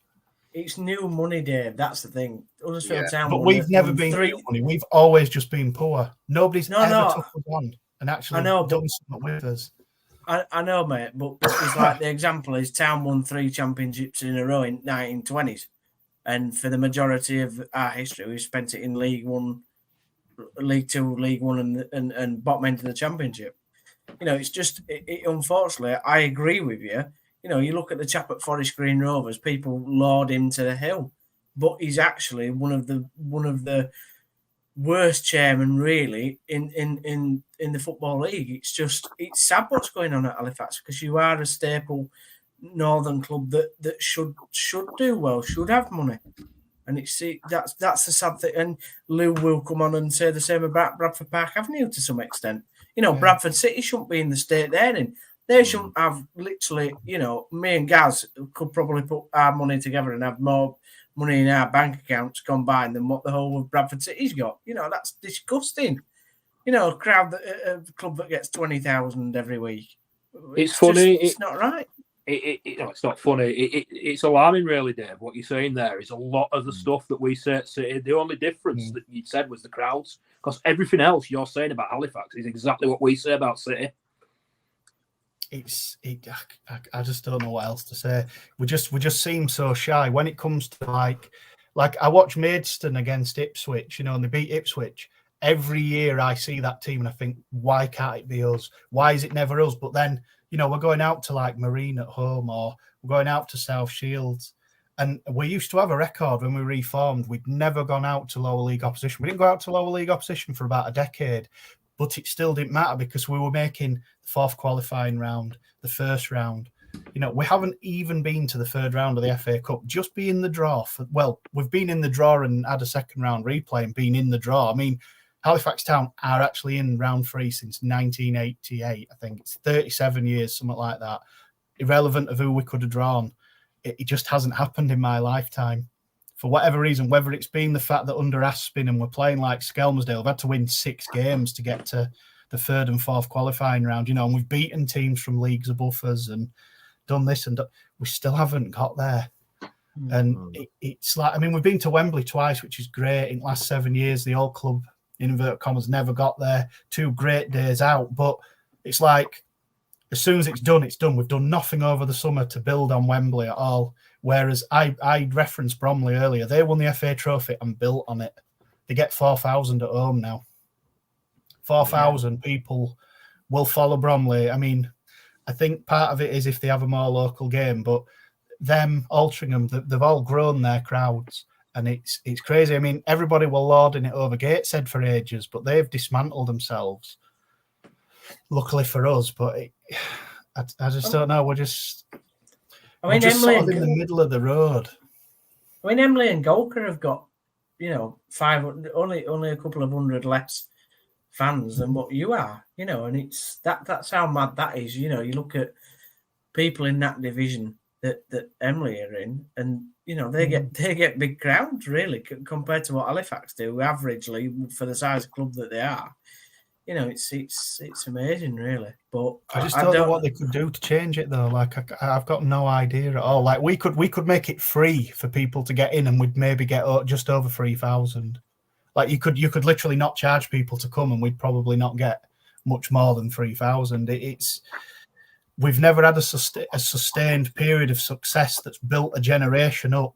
It's new money, Dave. That's the thing. Huddersfield Town, but we've never been new money. We've always just been poor. Nobody's ever took us on and actually done something with us. I know, mate, but it's like the example is Town won 3 championships in a row in 1920s. And for the majority of our history, we've spent it in League One, League Two, League One, and bottom end of the Championship. You know, it's just, unfortunately, I agree with you. You know, you look at the chap at Forest Green Rovers, people laud him to the hill, but he's actually one of the worst chairmen really in the Football League. It's sad what's going on at Halifax, because you are a staple northern club that should do well, should have money, and that's the sad thing. And Lou will come on and say the same about Bradford Park Avenue to some extent. You know, Bradford City shouldn't be in the state they're in. They shouldn't have literally, you know, me and Gaz could probably put our money together and have more money in our bank accounts combined than what the whole of Bradford City's got. You know, that's disgusting. You know, a club that gets 20,000 every week. It's funny. It's not right. It's not funny. It's alarming, really, Dave. What you're saying there is a lot of the stuff that we say at City. The only difference that you said was the crowds, because everything else you're saying about Halifax is exactly what we say about City. I just don't know what else to say. We just seem so shy when it comes to like I watch Maidstone against Ipswich, you know, and they beat Ipswich. Every year I see that team and I think, why can't it be us? Why is it never us? But then, you know, we're going out to like Marine at home, or we're going out to South Shields. And we used to have a record when we reformed. We'd never gone out to lower league opposition. We didn't go out to lower league opposition for about a decade, but it still didn't matter because we were making the 4th qualifying round, the 1st round. You know, we haven't even been to the 3rd round of the FA Cup. Just be in the draw. We've been in the draw and had a 2nd round replay and been in the draw. I mean, Halifax Town are actually in round 3 since 1988. I think it's 37 years, something like that. Irrelevant of who we could have drawn. It just hasn't happened in my lifetime. For whatever reason, whether it's been the fact that under Aspin and we're playing like Skelmersdale, we've had to win 6 games to get to the 3rd and 4th qualifying round, you know, and we've beaten teams from leagues above us and done this and we still haven't got there. And it's like, I mean, we've been to Wembley twice, which is great. In the last 7 years, the old club, in inverted commas, never got there. 2 great days out, but it's like, as soon as it's done, it's done. We've done nothing over the summer to build on Wembley at all. Whereas I referenced Bromley earlier. They won the FA Trophy and built on it. They get 4,000 at home now. 4,000 people will follow Bromley. I mean, I think part of it is if they have a more local game, but them, Altrincham, they've all grown their crowds. And it's crazy. I mean, everybody were lauding it over Gateshead for ages, but they've dismantled themselves. Luckily for us, but I just don't know. We're just Emily sort of in the middle of the road. I mean, Emily and Golker have got, you know, 500, only a couple of hundred less fans than what you are, you know, and it's that's how mad that is. You know, you look at people in that division that Emily are in, and you know they get big crowds really compared to what Halifax do averagely for the size of club that they are. You know, it's amazing, really. But I just don't know what they could do to change it, though. Like, I've got no idea at all. Like, we could make it free for people to get in, and we'd maybe get just over 3,000. Like, you could literally not charge people to come, and we'd probably not get much more than 3,000. We've never had a sustained period of success that's built a generation up.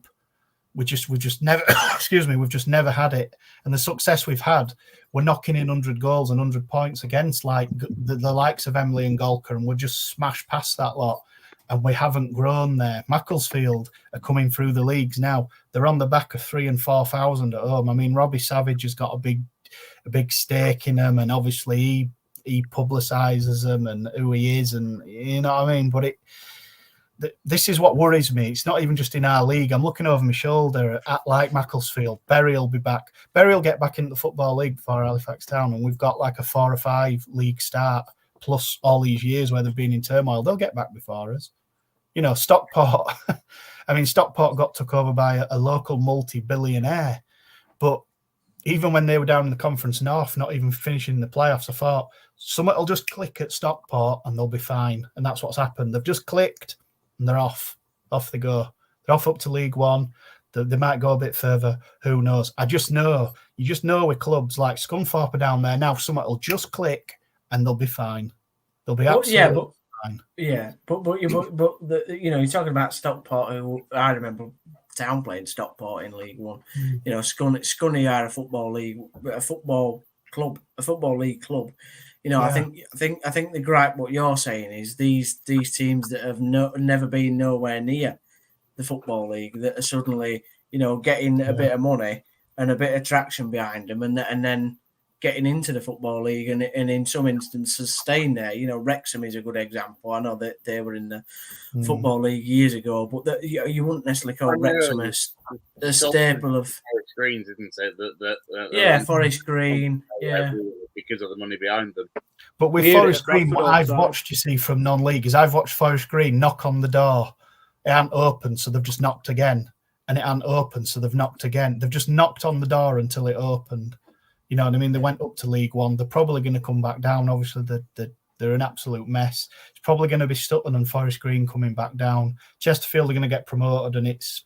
We've just never, excuse me, we've just never had it. And the success we've had, we're knocking in 100 goals and 100 points against like the likes of Emily and Golker, and we're just smashed past that lot. And we haven't grown there. Macclesfield are coming through the leagues now. They're on the back of 3,000 and 4,000 at home. I mean, Robbie Savage has got a big stake in them, and obviously he publicises them and who he is, and you know what I mean. But this is what worries me. It's not even just in our league. I'm looking over my shoulder at like Macclesfield. Bury will be back. Bury will get back into the Football League for Halifax Town, and we've got like a 4 or 5 league start plus all these years where they've been in turmoil. They'll get back before us. You know, Stockport. I mean, Stockport got took over by a local multi-billionaire, but even when they were down in the Conference North, not even finishing the playoffs, I thought something will just click at Stockport and they'll be fine. And that's what's happened. They've just clicked and they're off. Off they go. They're off up to League One. They might go a bit further. Who knows? You just know with clubs like Scunthorpe are down there now, something will just click and they'll be fine. They'll be absolutely fine. Yeah, but you're talking about Stockport, who I remember Town playing Stockport in League One. You know, Scunny are a football league club. You know, I think the gripe what you're saying is these teams that have never been nowhere near the football league that are suddenly, you know, getting a bit of money and a bit of traction behind them, and then getting into the football league and in some instances staying there. You know, Wrexham is a good example. I know that they were in the football league years ago, but you wouldn't necessarily call Wrexham a staple of Forest Green, didn't say Forest Green, because of the money behind them. But with Forest Green, what I've watched, you see, from non-league is I've watched Forest Green knock on the door. It hadn't opened, so they've just knocked again, and it hadn't opened, so they've knocked again. They've just knocked on the door until it opened. You know what I mean? They went up to League One. They're probably going to come back down. Obviously, they're an absolute mess. It's probably going to be Sutton and Forest Green coming back down. Chesterfield are going to get promoted, and it's,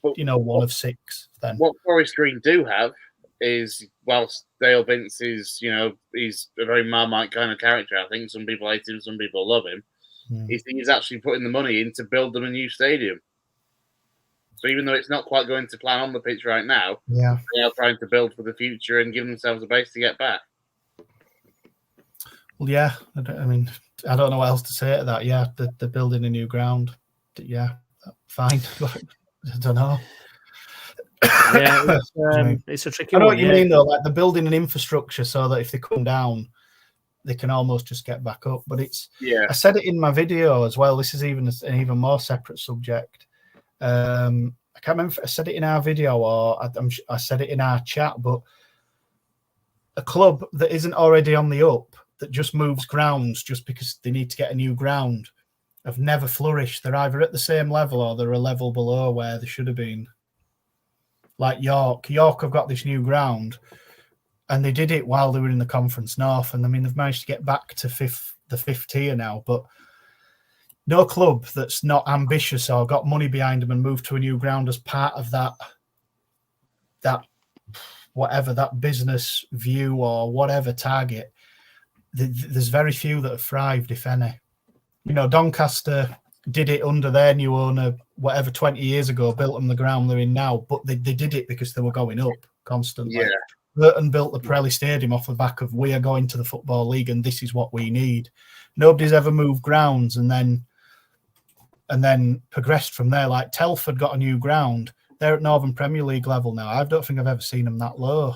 one of 6 then. What Forest Green do have is, whilst Dale Vince is, he's a very Marmite kind of character. I think some people hate him, some people love him. He's actually putting the money in to build them a new stadium. So even though it's not quite going to plan on the pitch right now, they are trying to build for the future and give themselves a base to get back. Well, yeah. I don't know what else to say to that. Yeah, they're building a new ground. Yeah, fine. I don't know. Yeah, it's a tricky one. I know what you mean, though. Like, they're building an infrastructure so that if they come down, they can almost just get back up. But it's... Yeah. I said it in my video as well. This is an even more separate subject. I can't remember if I said it in our video or I said it in our chat, but a club that isn't already on the up, that just moves grounds just because they need to get a new ground, have never flourished. They're either at the same level or they're a level below where they should have been. Like York. York have got this new ground, and they did it while they were in the Conference North, and they've managed to get back to the fifth tier now, but no club that's not ambitious or got money behind them and moved to a new ground as part of that business view or whatever target, there's very few that have thrived, if any. Doncaster did it under their new owner, 20 years ago, built them the ground they're in now, but they did it because they were going up constantly. Yeah. Burton built the Pirelli Stadium off the back of, we are going to the Football League and this is what we need. Nobody's ever moved grounds and then progressed from there. Like Telford got a new ground. They're at Northern Premier League level now. I don't think I've ever seen them that low.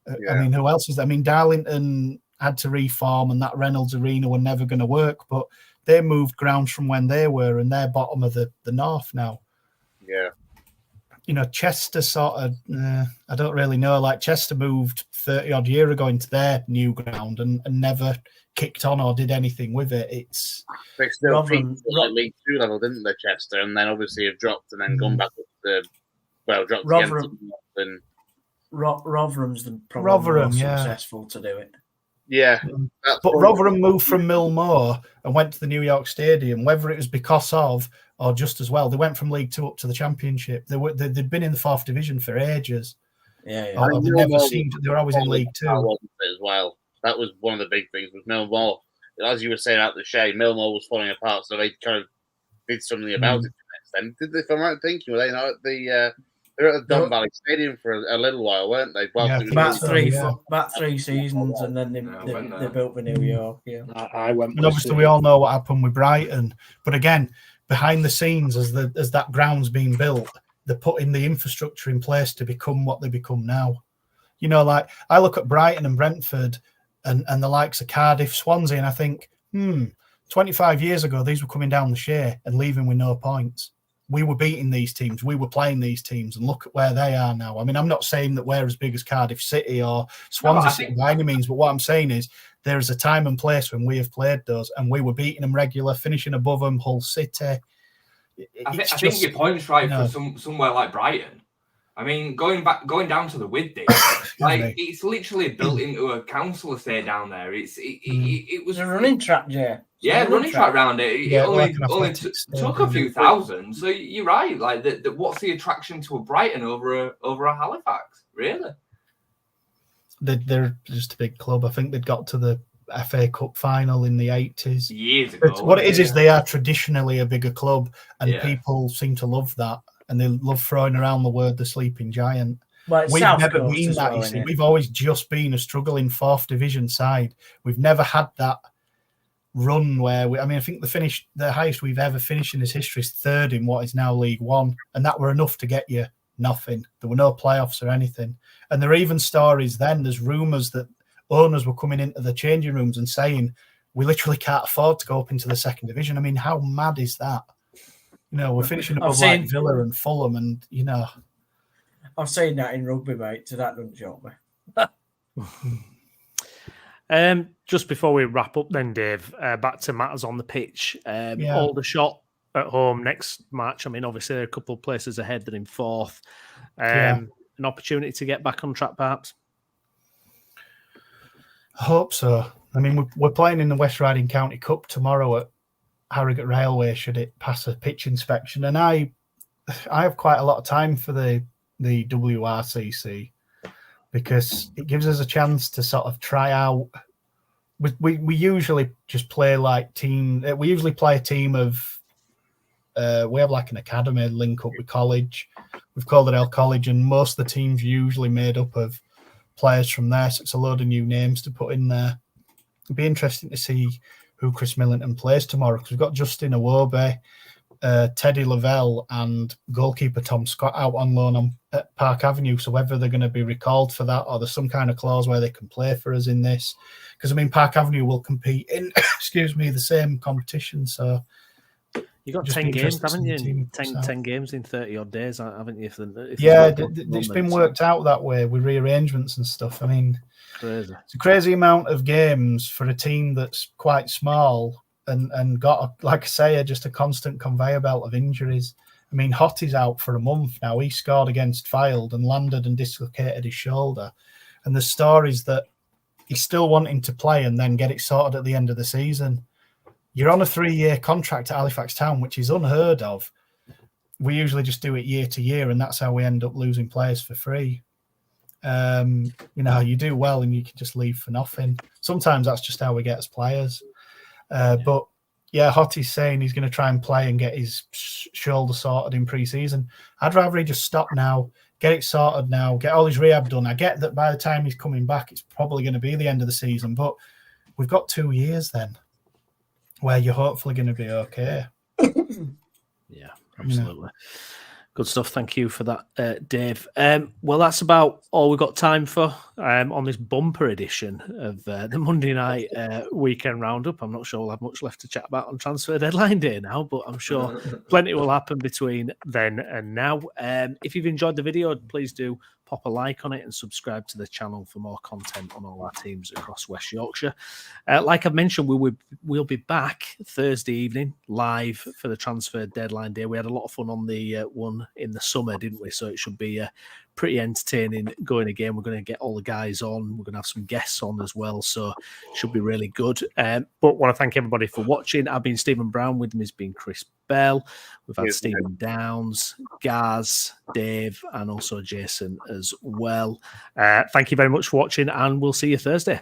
Yeah. Who else is there? Darlington had to reform and that Reynolds Arena were never going to work, but they moved grounds from when they were and they're bottom of the North now. Yeah. Chester sort of, I don't really know. Like Chester moved 30 odd year ago into their new ground and never kicked on or did anything with it. They still peaked at League 2 level, didn't they, Chester? And then obviously have dropped and then gone back up to dropped again. Rotherham's probably more successful to do it. Yeah. But Rotherham moved from Millmoor and went to the New York Stadium, whether it was because of or just as well. They went from League 2 up to the Championship. They'd been in the 4th division for ages. Yeah. They were always in League 2. As well. That was one of the big things with Millmoor. As you were saying out the shade, Millmoor was falling apart, so they kind of did something about it next then. Did they, if I'm right thinking, were they not at the they were at the Don Valley Stadium for a little while, weren't they? About 3 seasons, and then they built the New York. Yeah, I went. And obviously, we all know what happened with Brighton. But again, behind the scenes, as that ground's being built, they're putting the infrastructure in place to become what they become now. Like I look at Brighton and Brentford and the likes of Cardiff, Swansea, and I think, 25 years ago, these were coming down the Shea and leaving with no points. We were beating these teams. We were playing these teams, and look at where they are now. I'm not saying that we're as big as Cardiff City or Swansea City by any means, but what I'm saying is there is a time and place when we have played those, and we were beating them regular, finishing above them, Hull City. I think your point's right for somewhere like Brighton. I mean, going down to the Widdy, like it's literally built into a council estate down there. It was a running track, Jay. Yeah, running track around it. It only took a few thousand. So you're right. Like, what's the attraction to a Brighton over a Halifax? Really? They're just a big club. I think they'd got to the FA Cup final in the 80s. Years ago. What it is they are traditionally a bigger club, and people seem to love that. And they love throwing around the word "the sleeping giant." Well, we've never been that. You see, we've always just been a struggling 4th division side. We've never had that run where I think the highest we've ever finished in this history is 3rd in what is now League One, and that were enough to get you nothing. There were no playoffs or anything. And there are even stories then. There's rumours that owners were coming into the changing rooms and saying, "We literally can't afford to go up into the 2nd division." I mean, how mad is that? We're finishing above like Villa and Fulham, and I've seen that in rugby, mate. So that doesn't shock me. Just before we wrap up, then, Dave, back to matters on the pitch. Aldershot at home next match. I mean, obviously, a couple of places ahead. They're in 4th. An opportunity to get back on track, perhaps. I hope so. I mean, we're playing in the West Riding County Cup tomorrow at Harrogate Railway, should it pass a pitch inspection. And I have quite a lot of time for the WRCC because it gives us a chance to sort of try out. We usually just play like team. We usually play a team of. We have like an academy link up with college. We've called it El College, and most of the teams are usually made up of players from there. So it's a load of new names to put in there. It'd be interesting to see who Chris Millington plays tomorrow, because we've got Justin Awobe, Teddy Lavelle, and goalkeeper Tom Scott out on loan at Park Avenue. So whether they're going to be recalled for that, or there's some kind of clause where they can play for us in this, because I mean Park Avenue will compete in the same competition. So you've got 10 games, haven't you? 10 games in 30 odd days, haven't you? It's been worked out that way with rearrangements and stuff. I mean, crazy. It's a crazy amount of games for a team that's quite small and got, like I say, just a constant conveyor belt of injuries. I mean, Hottie's out for a month now. He scored against Fylde and landed and dislocated his shoulder. And there's stories that he's still wanting to play and then get it sorted at the end of the season. You're on a 3-year contract at Halifax Town, which is unheard of. We usually just do it year to year, and that's how we end up losing players for free. You do well and you can just leave for nothing. Sometimes that's just how we get as players. But Hottie's saying he's going to try and play and get his shoulder sorted in pre-season. I'd rather he just stop now, get it sorted now, get all his rehab done. I get that by the time he's coming back, it's probably going to be the end of the season, but we've got 2 years then where you're hopefully going to be okay. Yeah, absolutely. Good stuff. Thank you for that, Dave. Well, that's about all we've got time for on this bumper edition of the Monday night weekend roundup. I'm not sure we'll have much left to chat about on transfer deadline day now, but I'm sure plenty will happen between then and now. If you've enjoyed the video, please do pop a like on it and subscribe to the channel for more content on all our teams across West Yorkshire. Like I've mentioned, we'll be back Thursday evening live for the transfer deadline day. We had a lot of fun on the one in the summer, didn't we? So it should be pretty entertaining going again. We're going to get all the guys on. We're going to have some guests on as well, so it should be really good. But want to thank everybody for watching. I've been Stephen Brown. With me has been Chris Bell. We've had Stephen Downs, Gaz, Dave, and also Jason as well. Thank you very much for watching, and we'll see you Thursday.